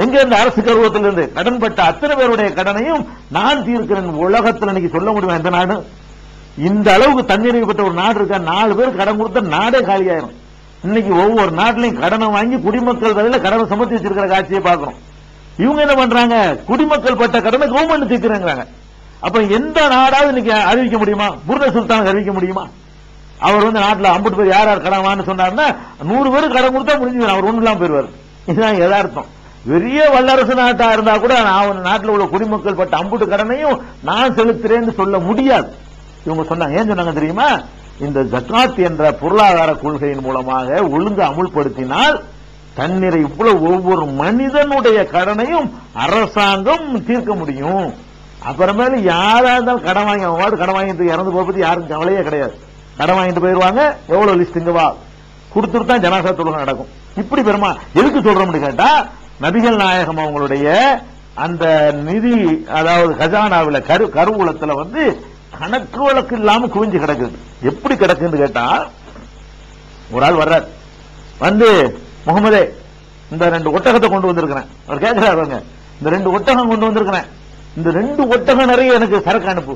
எங்க இருந்து அரசு கருவத்திலிருந்து கடன் பட்ட அத்தனை பேருடைய கடனையும் நான் தீர்க்கிறேன். உலகத்தில் இன்னைக்கு சொல்ல முடியும் எந்த நாடு இந்த அளவுக்கு தன்னிறைவு பெற்ற ஒரு நாடு இருக்கா? 4 பேர் கடன் கொடுத்த நாடே காலியாயிரும். இன்னைக்கு ஒவ்வொரு நாட்டிலையும் கடனை வாங்கி குடிமக்கள் தலையில கடனை சுமத்தி வச்சிருக்கிற காட்சியை பார்க்கிறோம். இவங்க என்ன பண்றாங்க, குடிமக்கள் பட்ட கடனை கவர்மெண்ட் தீர்க்கிறாங்க. அப்ப எந்த நாடாவது இன்னைக்கு அறிவிக்க முடியுமா, புர்த சுல்தான் அறிவிக்க முடியுமா? அவர் நாட்டில் 50 பேர் யார் யார் கடன் வான்னு சொன்னார்னா 100 பேருக்கு கடன் கொடுத்தா முடிஞ்சு அவர் ஒண்ணு இல்லாம போயிருவார். இதுதான் யதார்த்தம். பெரிய வல்லரசு நாட்டா இருந்தா கூட நான் நாட்டில் உள்ள குடிமக்கள் பட்ட 50 கடனையும் நான் செலுத்துறேன்னு சொல்ல முடியாது. இவங்க சொன்னாங்க, ஏன் சொன்னாங்க தெரியுமா, இந்த ஜகாத் என்ற பொருளாதார கொள்கையின் மூலமாக ஒழுங்கு அமுல்படுத்தினால் தன்னிறை இவ்வளவு ஒவ்வொரு மனிதனுடைய கடனையும் அரசாங்கம் தீர்க்க முடியும். அப்புறமேல யாரா இருந்தாலும் கடன் வாங்கி அவன் கடன் வாங்கிட்டு இறந்து போவது யாருக்கும் கவலையே கிடையாது. கடன் வாங்கிட்டு போயிருவாங்க, எவ்வளவு லிஸ்ட் இங்க வா கொடுத்துட்டு தான் ஜனாசா தொழுகை நடக்கும். இப்படி பெருமா எதுக்கு சொல்றோம்னு கேட்டா, நபிகள் நாயகம் அவங்களுடைய அந்த நிதி, அதாவது கஜானாவில் கருவூலத்துல கணக்கு வழக்கு இல்லாம குவிஞ்சு கிடக்குது. எப்படி கிடக்குன்னு கேட்டா, ஒரு ஆள் வர்றார், முகமதே இந்த 2 ஒட்டகத்தை கொண்டு வந்திருக்கிறேன். அவர் கேட்கிறாருங்க, இந்த 2 ஒட்டகம் கொண்டு வந்திருக்கிறேன், இந்த 2 ஒட்டகம் நிறைய எனக்கு சரக்கு அனுப்பு.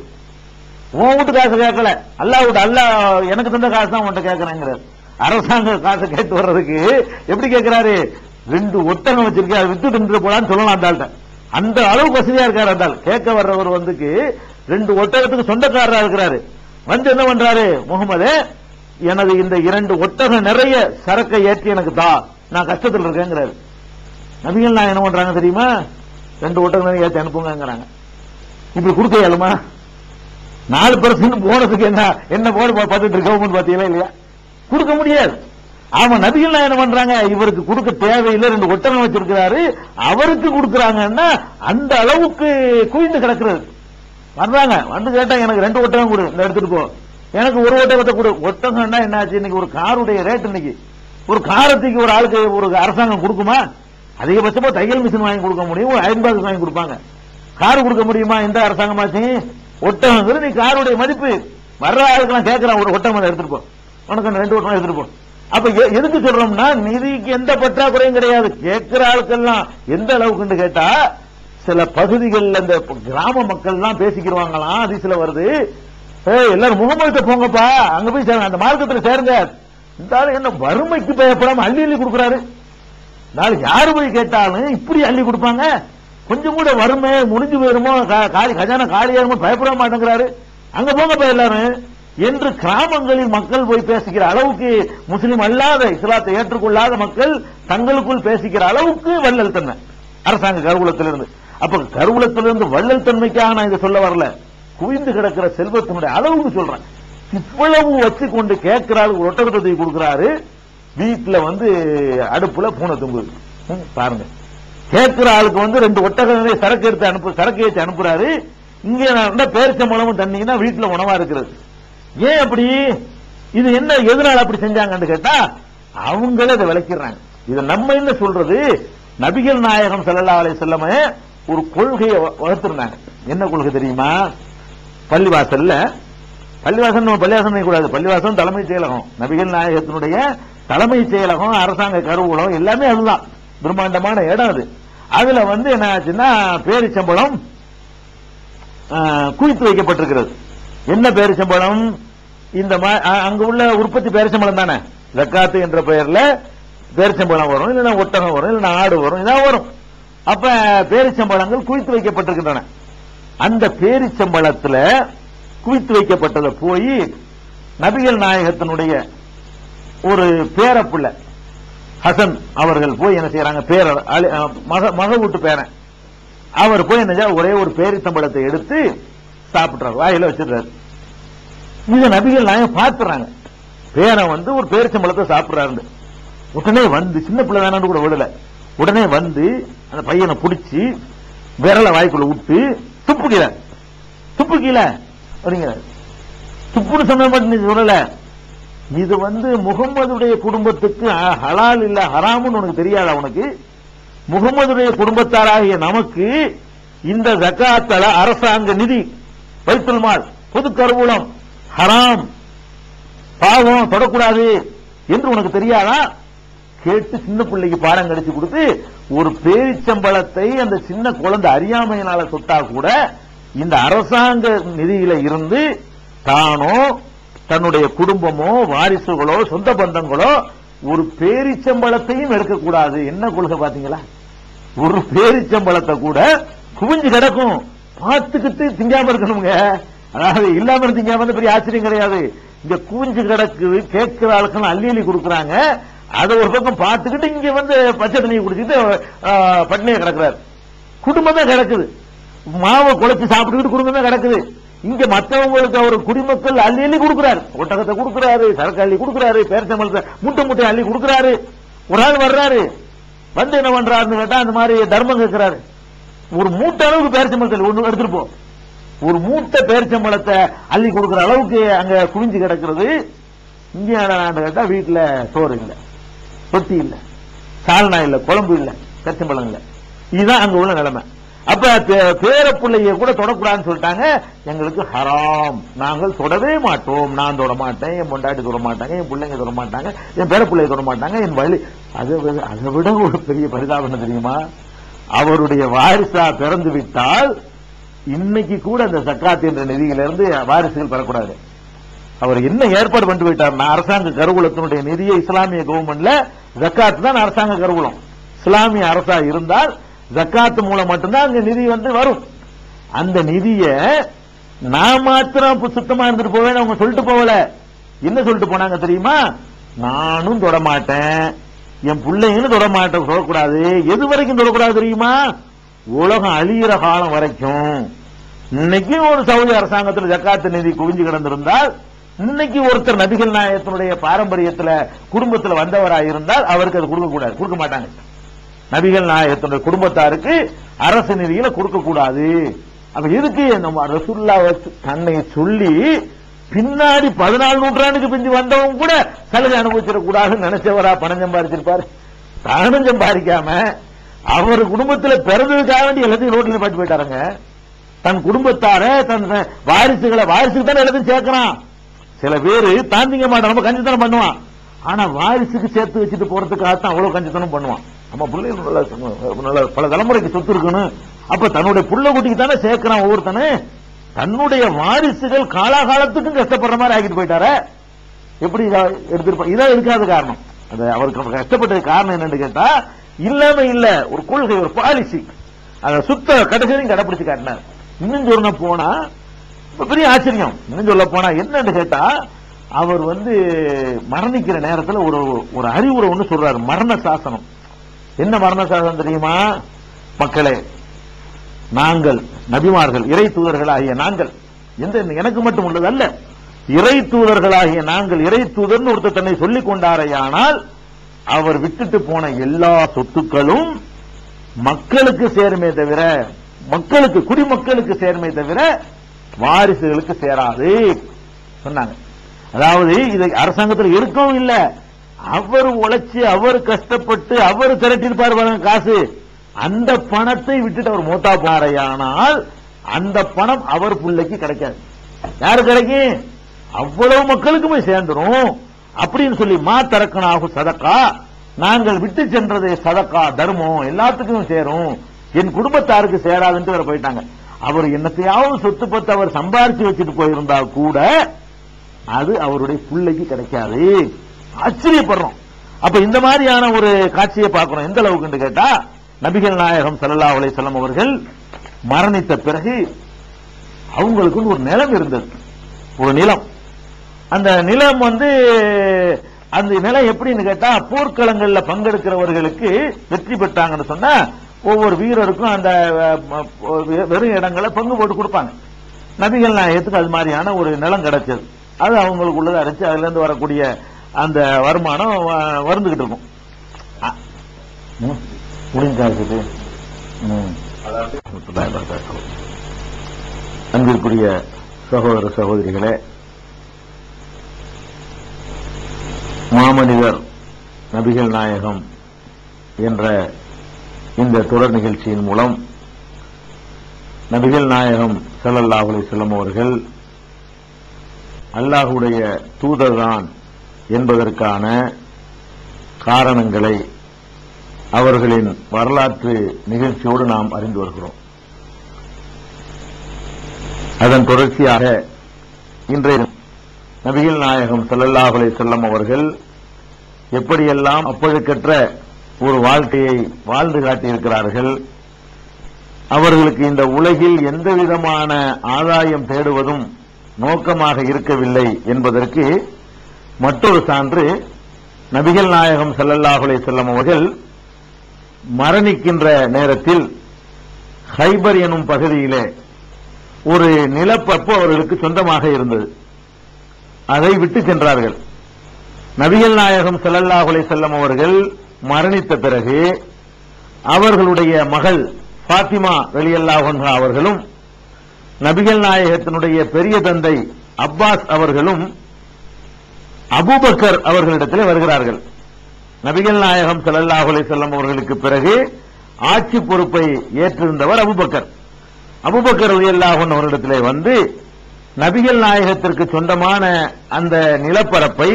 உன் வீட்டு காசு கேட்கல, அல்லாஹ் எனக்கு தந்த காசு தான் உன்கிட்ட கேட்கிறேங்கிறார். அரசாங்க காசை கேட்டு வர்றதுக்கு எப்படி கேட்கிறாரு, 2 ஒட்டகம் வச்சிருக்கேன், அதை வித்து தின்று போலான்னு சொல்லலாம் அந்த ஆள்கிட்ட. அந்த அளவுக்கு வசதியா இருக்காரு அந்த ஆள். கேட்க வர்றவர் 2 ஒட்டகத்துக்கு சொந்தக்காரரா இருக்கிறாரு. என்ன பண்றாரு, முகமதே எனது இந்த 2 ஒட்டகம் நிறைய சரக்கை ஏற்றி எனக்கு தா, நான் கஷ்டத்தில் இருக்கேங்கிறாரு. நபிகள் நான் என்ன பண்றாங்க தெரியுமா, 2 ஒட்டகம் நிறைய ஏற்றி அனுப்புங்கிறாங்க. இப்படி கொடுக்க இயலுமா? 4% போனதுக்கு என்ன போன பார்த்துட்டு கவர்மெண்ட் பாத்தீங்களா இல்லையா? கொடுக்க முடியாது. ஆமா, நபிகள் என்ன பண்றாங்க, இவருக்கு கொடுக்க தேவையில்லை, 2 ஒட்டகம் வச்சிருக்கிறாரு, அவருக்கு கொடுக்கறாங்கன்னா அந்த அளவுக்கு குவிந்து கிடக்கிறது. வர்றாங்க, கேட்டா எனக்கு 2 ஒட்டகம் கொடு, இந்த எடுத்துட்டு போ, எனக்கு 1 ஒட்டகத்தை கொடு. ஒட்டகம்னா என்னாச்சு, இன்னைக்கு ஒரு காருடைய ரேட், இன்னைக்கு ஒரு காரத்துக்கு ஒரு ஆளுக்கு ஒரு அரசாங்கம் கொடுக்குமா? அதிகபட்சமா தையல் மிஷின் வாங்கி கொடுக்க முடியும், ஒரு அயன் பாக்ஸ் வாங்கி கொடுப்பாங்க. காரு கொடுக்க முடியுமா இந்த அரசாங்கமாச்சு? ஒட்டகம் நீ காருடைய மதிப்பு. வர்ற ஆளுக்கெல்லாம் கேட்கறான், ஒரு ஒட்டகம் எடுத்துட்டு போ, உனக்கு 2 ஒட்டகம் எடுத்துட்டு போ. அப்ப எதுக்கு சொல்றோம்னா, நிதிக்கு எந்த பற்றாக்குறையும் கிடையாது. கேட்கிற ஆளுக்கெல்லாம் எந்த அளவுக்கு கேட்டா, சில பகுதிகளில் இந்த கிராம மக்கள் எல்லாம் பேசிக்கிறாங்களாம், அதிசல வருது, எல்லாரும் முகமது போங்கப்பா, அங்க போய் சேருங்க, அந்த மார்க்கத்தில் சேருங்க. இந்த என்ன வறுமைக்கு பயப்படாம அள்ளி அள்ளி கொடுக்குறாரு. நாளைக்கு யாரு போய் கேட்டாலும் இப்படி அள்ளி கொடுப்பாங்க? கொஞ்சம் கூட வறுமை முடிஞ்சு போயிருமோ, கஜானா காலியாருமோ பயப்பட மாட்டேங்கிறாரு. அங்க போங்கப்பா எல்லாரும் என்று கிராமங்களில் மக்கள் போய் பேசிக்கிற அளவுக்கு, முஸ்லிம் அல்லாத இஸ்லாத்தை ஏற்றுக்கொள்ளாத மக்கள் தங்களுக்குள் பேசிக்கிற அளவுக்கு வள்ளல் தன்மை அரசாங்க கருவூலத்திலிருந்து. அப்ப கருவூலத்திலிருந்து வள்ளல் தன்மைக்காக நான் இதை சொல்ல வரல, குவிந்து கிடக்கிற செல்வத்தினுடைய அளவுக்கு சொல்றேன். இவ்வளவு வச்சு கொண்டு கேட்கிறாள், ஒட்டகத்தை கொடுக்கிறாரு, வீட்டுல வந்து அடுப்புல பூனை தொங்குது. பாருங்க, கேட்கிற ஆளுக்கு வந்து 2 ஒட்டகம் சரக்கு எடுத்து சரக்கு ஏற்றி அனுப்புறாரு. இங்க பேரிச்சம்பழமும் தண்ணீங்கன்னா வீட்டுல உணவா இருக்கிறது. ஏன் அப்படி? இது என்ன, எதனால அப்படி செஞ்சாங்கன்னு கேட்டா அவங்களே அதை விளக்கிறாங்க. இதை நம்ம என்ன சொல்றது, நபிகள் நாயகம் ஸல்லல்லாஹு அலைஹி வஸல்லம் ஒரு கொள்கையை வகுத்திருந்தாங்க. என்ன கொள்கை தெரியுமா? பள்ளிவாசல் கூடாது, பள்ளிவாசல் தலைமைச் செயலகம், நபிகள் நாயகத்தினுடைய தலைமைச் செயலகம், அரசாங்க கருவூலம் எல்லாமே அதுதான். பிரம்மாண்டமான இடம் அது. அதுல வந்து என்ன ஆச்சுன்னா பேரிச்சம்பழம் குவித்து வைக்கப்பட்டிருக்கிறது. என்ன பேரிச்சம்பழம்? இந்த அங்க உள்ள உற்பத்தி பேரிச்சம்பழம் தானே. ஜக்காத்து என்ற பெயர்ல பேரிச்சம்பழம் வரும், இல்லைன்னா ஒட்டகம் வரும், இல்லைன்னா ஆடு வரும், இதான் வரும். அப்ப பேரிச்சம்பழங்கள் குவித்து வைக்கப்பட்டிருக்கின்றன. அந்த பேரிச்சம்பழத்துல குவித்து வைக்கப்பட்டதை போய் நபிகள் நாயகத்தினுடைய ஒரு பேரப்புள்ள ஹசன் அவர்கள் போய் என்ன செய்யறாங்க, மக வீட்டு பேரன் அவர் போய் என்ன ஒரே ஒரு பேரிச்சம்பழத்தை எடுத்து சாப்பிடுறாரு, வாயில வச்சிடுறாரு. இத நபிகள் நாயகம் பார்த்துறாங்க. பேரன் வந்து ஒரு பேரிச்சம்பழத்தை சாப்பிடுறாரு. உடனே வந்து சின்ன பிள்ளை தானு கூட விடல, உடனே வந்து அந்த பையனை பிடிச்சி விரல வாய்க்குள்ள விட்டு துப்பு கீழே அப்படிங்கிறார். துப்புன்னு சொன்ன மட்டும் சொல்லல, இது வந்து முகம்மதுடைய குடும்பத்துக்கு ஹலால் இல்ல ஹராம்னு உனக்கு தெரியாதா? உனக்கு முகம்மதுடைய குடும்பத்தாராகிய நமக்கு இந்த ஜக்காத் அரசாங்க நிதி, பைத்துல் மால், பொது கருவூலம் ஹராம், பாவம், தொடக்கூடாது என்று உனக்கு தெரியாதா? கேட்டு சின்ன பிள்ளைக்கு பாடம் கடிச்சு கொடுத்து ஒரு பேரிச்சம்பழத்தை அந்த சின்ன குழந்தை அறியாமையினால தொட்டா கூட இந்த அரசாங்க நிதியில இருந்து தானோ தன்னுடைய குடும்பமோ வாரிசுகளோ சொந்த பந்தங்களோ ஒரு பேரிச்சம்பழத்தையும் எடுக்கக்கூடாது. என்ன கொள்கை பாத்தீங்களா? ஒரு பேரிச்சம்பழத்தை கூட குவிஞ்சு கிடக்கும், பார்த்துக்கிட்டு திங்காம இருக்கணுங்க. அதாவது இல்லாம திங்காம வந்து பெரிய ஆச்சரியம் கிடையாது. இங்க குவிஞ்சு கிடக்குது, கேட்கிற ஆளுக்கு அள்ளி அள்ளி கொடுக்குறாங்க. அதை ஒரு பக்கம் பார்த்துக்கிட்டு இங்க வந்து பச்சை தண்ணியை குடிச்சிட்டு பட்டினியை கிடக்குறாரு. குடும்பமே கிடக்குது, மாவை குழைச்சு சாப்பிட்டுக்கிட்டு குடும்பமே கிடக்குது. இங்க மற்றவங்களுக்கு அவர் குடிமக்கள் அள்ளி அள்ளி கொடுக்கிறாரு, ஒட்டகத்தை கொடுக்கிறாரு, சரக்கு அள்ளி கொடுக்கிறாரு, பேரிச்சம்பழத்தை முட்டை அள்ளி கொடுக்கிறாரு. ஒரு ஆள் வர்றாரு, வந்து என்ன பண்றாருன்னு கேட்டா அந்த மாதிரி தர்மம் கேட்கிறாரு. ஒரு மூட்டை அளவுக்கு பேரிச்சம்பழத்தை ஒண்ணு எடுத்துட்டு போ, ஒரு மூட்டை பேரிச்சம்பழத்தை அள்ளி கொடுக்கிற அளவுக்கு அங்க குவிஞ்சு கிடக்கிறது. இங்க கேட்டா வீட்டுல சோறு இல்ல, ரொட்டி இல்ல, சால்னா இல்ல, குழம்பு இல்ல, பேரிச்சம்பழம் இல்ல. இதுதான் அங்க உள்ள நிலைமை. அப்ப பேரப்பிள்ளைய கூட தொடக்கூடாதுன்னு சொல்லிட்டாங்க. எங்களுக்கு ஹராம், நாங்கள் தொடவே மாட்டோம். நான் தொட மாட்டேன், என் பொண்டாட்டி தொட மாட்டாங்க, என் பிள்ளைங்க தொட மாட்டாங்க, என் பேரப்பிள்ளைய தொட மாட்டாங்க. என் வழி அதை விட ஒரு பெரிய பரிதாபம் என்ன தெரியுமா? அவருடைய வாரிசா பிறந்து விட்டால் இன்னைக்கு கூட அந்த ஜக்காத் என்ற நிதியிலிருந்து வாரிசுகள் பெறக்கூடாது. அவர் என்ன ஏற்பாடு பண்ணிட்டு போயிட்டார்? அரசாங்க கருவூலத்தினுடைய நிதியை இஸ்லாமிய கவர்மெண்ட்ல ஜக்காத் தான் அரசாங்க கருவூலம். இஸ்லாமிய அரசா இருந்தால் ஜக்காத்து மூலம் மட்டும்தான் அங்க நிதி வந்து வரும். அந்த நிதிய நான் மாத்திரம் சுத்தமா இருந்துட்டு போவேன் அவங்க சொல்லிட்டு போகல. என்ன சொல்லிட்டு போனாங்க தெரியுமா? நானும் தொடமாட்டேன், என் பிள்ளைங்களும் தொடமாட்டேன், தொடக்கூடாது. எது வரைக்கும் தொடக்கூடாது தெரியுமா? உலகம் அழியிற காலம் வரைக்கும். இன்னைக்கு ஒரு சவுதி அரசாங்கத்தில் ஜக்காத்து நிதி குவிஞ்சு கிடந்திருந்தால், இன்னைக்கு ஒருத்தர் நபிகள் நாயகத்தினுடைய பாரம்பரியத்துல குடும்பத்தில் வந்தவராக இருந்தால் அவருக்கு அது கொடுக்க கூடாது, கொடுக்க மாட்டாங்க. நபிகள் நாயகத்தினுடைய குடும்பத்தாருக்கு அரசு நிதியில கொடுக்க கூடாது. அப்ப எதுக்கு நம்ம ரசூலுல்லாஹ் தன்னை சொல்லி பின்னாடி 14 நூற்றாண்டுக்கு பிந்தி வந்தவங்க கூட சலுகை அனுபவிச்சிடக் கூடாதுன்னு நினைச்சவரா பணம் சம்பாதிச்சிருப்பாரு? பணம் சம்பாதிக்காம அவர் குடும்பத்தில் பிறந்ததுக்காக வேண்டிய எல்லாத்தையும் ரோட்ல பாட்டு போயிட்டாருங்க. தன் குடும்பத்தார தன் வாரிசுக்கு தானே எல்லாத்தையும் சேர்க்கிறான். சில பேரு தாந்திங்க மாட்டான், நம்ம கஞ்சித்தனம் பண்ணுவான். ஆனா வாரிசுக்கு சேர்த்து வச்சுட்டு போறதுக்காகத்தான் அவ்வளவு கஞ்சித்தனம் பண்ணுவான். நம்ம பிள்ளைகள் பல தலைமுறைக்கு சொத்து இருக்கணும். அப்ப தன்னுடைய புள்ள குட்டிக்கு தானே சேர்க்கிறான் ஒவ்வொருத்தனு. தன்னுடைய வாரிசுகள் காலாகாலத்துக்கும் கஷ்டப்படுற மாதிரி ஆகிட்டு போயிட்டார. எப்படி எடுத்திருப்பா? இதான் இருக்காத காரணம். அது அவருக்கு கஷ்டப்பட்டது காரணம் என்னன்னு கேட்டா இல்லாம இல்ல, ஒரு கொள்கை, ஒரு பாலிசி. அதை சுத்த கடைசியும் கடைபிடிச்சு காட்டினார். இன்னும் சொல்ல போனா பெரிய ஆச்சரியம். இன்னும் சொல்ல போனா என்னன்னு கேட்டா அவர் மரணிக்கிற நேரத்தில் ஒரு அறிவுரை ஒண்ணு சொல்றாரு, மரண சாசனம். என்ன மரண சாசனம் தெரியுமா? மக்களே, நாங்கள் நபிமார்கள், இறை தூதர்களாகிய நாங்கள், எனக்கு மட்டும் உள்ளது அல்ல, இறை தூதர்களாகிய நாங்கள், இறை தூதர்னு ஒருத்தர் தன்னை சொல்லிக் கொண்டாரையானால் அவர் விட்டுட்டு போன எல்லா சொத்துக்களும் மக்களுக்கு சேருமே தவிர, மக்களுக்கு குடிமக்களுக்கு சேருமே தவிர வாரிசுகளுக்கு சேராது சொன்னாங்க. அதாவது இதை அரசாங்கத்தில் இருக்கவும் இல்லை, அவர் உழைச்சி அவர் கஷ்டப்பட்டு அவர் திரட்டிருப்பார் பாருங்க காசு, அந்த பணத்தை விட்டுட்டு அவர் மூத்தா போனாரையானால் அந்த பணம் அவர் பிள்ளைக்கு கிடைக்காது. யாரு கிடைக்கும்? அவ்வளவு மக்களுக்கு போய் சேர்ந்துரும் அப்படின்னு சொல்லி மா தரக்கனாகும் சதக்கா, நாங்கள் விட்டு சென்றது சதக்கா தர்மம் எல்லாத்துக்கும் சேரும், என் குடும்பத்தாருக்கு சேராதுன்னு வேற போயிட்டாங்க. அவர் என்னத்தையாவது சொத்து பத்து அவர் சம்பாரிச்சு வச்சுட்டு போயிருந்தா கூட அது அவருடைய பிள்ளைக்கு கிடைக்காது. ஆச்சரியப்படுறோம். அப்ப இந்த மாதிரியான ஒரு காட்சியை பார்க்கிறோம். எந்த அளவுக்கு கேட்டா, நபிகள் நாயகம் ஸல்லல்லாஹு அலைஹி வஸல்லம் அவர்கள் மரணித்த பிறகு அவங்களுக்கு ஒரு நிலம் இருந்தது, ஒரு நிலம். அந்த நிலம் அந்த நிலம் எப்படின்னு கேட்டா, போர்க்களங்கள்ல பங்கெடுக்கிறவர்களுக்கு வெற்றி பெற்றாங்கன்னு சொன்னா ஒவ்வொரு வீரருக்கும் அந்த வெறும் இடங்களை பங்கு போட்டு கொடுப்பாங்க. நபிகள் நாயகத்துக்கு அது மாதிரியான ஒரு நிலம் கிடைச்சது. அது அவங்களுக்குள்ளதை அரைச்சு அதுல இருந்து வரக்கூடிய அந்த வருமானம் வந்துகிட்டு இருக்கும். அன்பிற்குரிய சகோதர சகோதரிகளே, மாமனிதர் நபிகள் நாயகம் என்ற இந்த தொடர் நிகழ்ச்சியின் மூலம் நபிகள் நாயகம் ஸல்லல்லாஹு அலைஹி வஸல்லம் அவர்கள் அல்லாஹ்வுடைய தூதர்தான் என்பதற்கான காரணங்களை அவர்களின் வரலாற்று நிகழ்ச்சியோடு நாம் அறிந்து வருகிறோம். அதன் தொடர்ச்சியாக இன்றைய நபிகள் நாயகம் ஸல்லல்லாஹு அலைஹி வஸல்லம் அவர்கள் எப்படியெல்லாம் அப்பழுக்கற்ற ஒரு வாழ்க்கையை வாழ்ந்து காட்டியிருக்கிறார்கள், அவர்களுக்கு இந்த உலகில் எந்த விதமான ஆதாயம் தேடுவதும் நோக்கமாக இருக்கவில்லை என்பதற்கு மற்றொரு சான்று, நபிகள் நாயகம் ஸல்லல்லாஹு அலைஹி வஸல்லம் அவர்கள் மரணிக்கின்ற நேரத்தில் ஹைபர் எனும் பகுதியிலே ஒரு நிலப்பரப்பு அவர்களுக்கு சொந்தமாக இருந்தது. அதை விட்டு சென்றார்கள். நபிகள் நாயகம் ஸல்லல்லாஹு அலைஹி வஸல்லம் அவர்கள் மரணித்த பிறகு அவர்களுடைய மகள் ஃபாத்திமா ரலியல்லாஹு அன்ஹா அவர்களும் நபிகள் நாயகத்தினுடைய பெரிய தந்தை அப்பாஸ் அவர்களும் அபூபக்கர் அவர்களிடத்தில் வருகிறார்கள். நபிகள் நாயகம் ஸல்லல்லாஹு அலைஹி வஸல்லம் அவர்களுக்கு பிறகு ஆட்சி பொறுப்பை ஏற்றிருந்தவர் அபூபக்கர். அபூபக்கர் ரலியல்லாஹு அன்ஹு அவர்களிடத்திலே வந்து நபிகள் நாயகத்திற்கு சொந்தமான அந்த நிலப்பரப்பை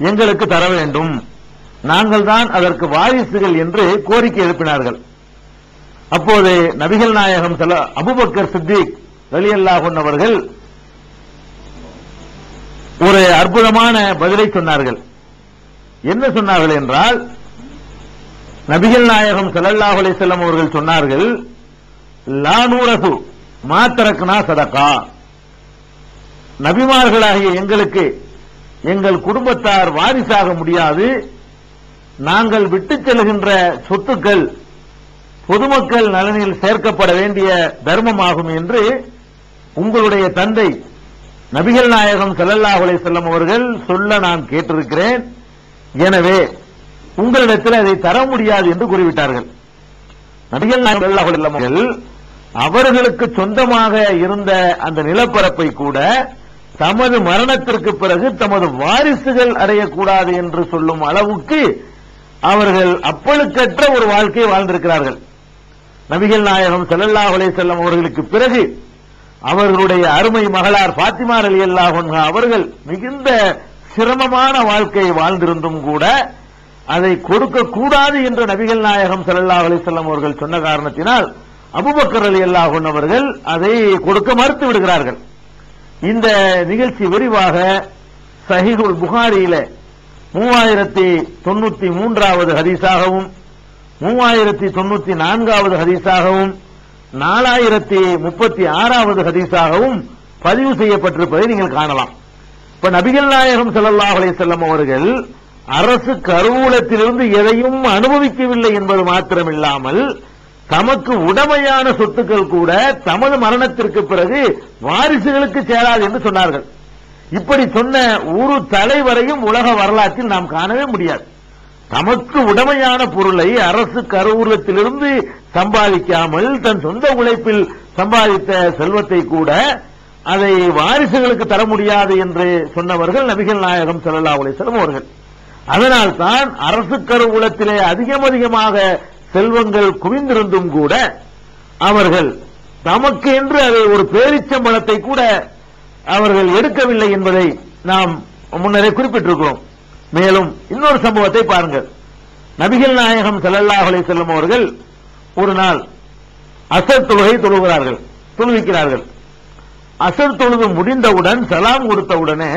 எங்களுக்கு தர வேண்டும், நாங்கள் தான் அதற்கு வாரிசுகள் என்று கோரிக்கை எழுப்பினார்கள். அப்போது நபிகள் நாயகம் அபூபக்கர் சித்திக் ரலியல்லாஹு அன்ஹு அவர்கள் ஒரு அற்புதமான பதிலை சொன்னார்கள். என்ன சொன்னார்கள் என்றால், நபிகள் நாயகம் ஸல்லல்லாஹு அலைஹி வஸல்லம் அவர்கள் சொன்னார்கள், லா நூரசு மா தரக்னா சதகா, நபிமார்களாகிய எங்களுக்கு எங்கள் குடும்பத்தார் வாரிசாக முடியாது, நாங்கள் விட்டுச் செல்கின்ற சொத்துக்கள் பொதுமக்கள் நலனில் சேர்க்கப்பட வேண்டிய தர்மமாகும் என்று உங்களுடைய தந்தை நபிகள் நாயகம் ஸல்லல்லாஹு அலைஹி வஸல்லம் அவர்கள் சொல்ல நான் கேட்டிருக்கிறேன், எனவே உங்களிடத்தில் அதை தர முடியாது என்று கூறிவிட்டார்கள். நபிகள் நாயகம் ஸல்லல்லாஹு அலைஹி வஸல்லம் அவர்கள் அவர்களுக்கு சொந்தமாக இருந்த அந்த நிலப்பரப்பை கூட தமது மரணத்திற்கு பிறகு தமது வாரிசுகள் அடையக்கூடாது என்று சொல்லும் அளவுக்கு அவர்கள் அப்பழுக்கற்ற ஒரு வாழ்க்கையை வாழ்ந்திருக்கிறார்கள். நபிகள் நாயகம் ஸல்லல்லாஹு அலைஹி வஸல்லம் அவர்களுக்கு பிறகு அவர்களுடைய அருமை மகளார் ஃபாத்திமா ரலியல்லாஹு அன்ஹா அவர்கள் மிகுந்த சிரமமான வாழ்க்கையை வாழ்ந்திருந்தும் கூட அதை கொடுக்க கூடாது என்று நபிகள் நாயகம் ஸல்லல்லாஹு அலைஹி வஸல்லம் அவர்கள் சொன்ன காரணத்தினால் அபூபக்கர் ரலியல்லாஹு அன்ஹு அவர்கள் அதை கொடுக்க மறுத்து விடுகிறார்கள். இந்த நிகழ்ச்சி விரிவாக சஹீஹுல் புகாரியில 3093வது ஹதீஸாகவும் 3094வது ஹதீஸாகவும் 4036வது ஹதீஸாகவும் பதிவு செய்யப்பட்டிருப்பதை நீங்கள் காணலாம். இப்ப நபிகள் நாயகம் ஸல்லல்லாஹு அலைஹி வஸல்லம் அவர்கள் அரசு கருவூலத்திலிருந்து எதையும் அனுபவிக்கவில்லை என்பது மாத்திரமில்லாமல் தமக்கு உடமையான சொத்துக்கள் கூட தமது மரணத்திற்கு பிறகு வாரிசுகளுக்கு சேராது என்று சொன்னார்கள். இப்படி சொன்ன ஒரு தலைவரையும் உலக வரலாற்றில் நாம் காணவே முடியாது. தமக்கு உடமையான பொருளை அரசு கருவூலத்திலிருந்து சம்பாதிக்காமல் தன் சொந்த உழைப்பில் சம்பாதித்த செல்வத்தை கூட அதை வாரிசுகளுக்கு தர முடியாது என்று சொன்னவர்கள் நபிகள் நாயகம் ஸல்லல்லாஹு அலைஹி வஸல்லம் அவர்கள். அதனால்தான் அரசு கருவூலத்திலே அதிகமாக செல்வங்கள் குவிந்திருந்தும் கூட அவர்கள் தமக்கு என்று அதை ஒரு பேரிச்சம்பழத்தை கூட அவர்கள் எடுக்கவில்லை என்பதை நாம் முன்னரே குறிப்பிட்டிருக்கிறோம். மேலும் இன்னொரு சம்பவத்தை பாருங்கள். நபிகள் நாயகம் ஸல்லல்லாஹு அலைஹி வஸல்லம் அவர்கள் ஒரு நாள் அசர் தொழுகை தொழுவிக்கிறார்கள். அசர் தொழுது முடிந்தவுடன் சலாம் கொடுத்தவுடனே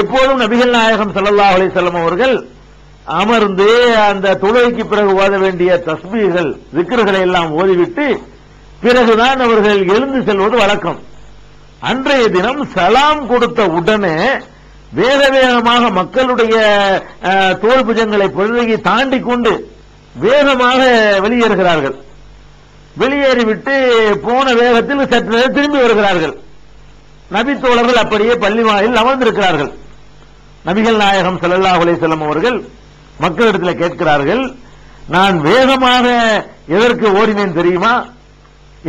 எப்போதும் நபிகள் நாயகம் ஸல்லல்லாஹு அலைஹி வஸல்லம் அவர்கள் அமர்ந்து அந்த தொழுகைக்கு பிறகு ஓத வேண்டிய தஸ்பீஹ்கள் திக்ருகளை எல்லாம் ஓதிவிட்டு பிறகுதான் அவர்கள் எழுந்து செல்வது வழக்கம். அன்றைய தினம் சலாம் கொடுத்த உடனே வேகமாக மக்களுடைய தோள் புஜங்களை பொழுதை தாண்டி கொண்டு வேகமாக வெளியேறுகிறார்கள். வெளியேறிவிட்டு போன வேகத்தில் சற்று திரும்பி வருகிறார்கள். நபி தோழர்கள் அப்படியே பள்ளி வாயில் அமர்ந்திருக்கிறார்கள். நபிகள் நாயகம் ஸல்லல்லாஹு அலைஹி வஸல்லம் அவர்கள் மக்களிடத்தில் கேட்கிறார்கள், நான் வேகமாக எதற்கு ஓடினேன் தெரியுமா?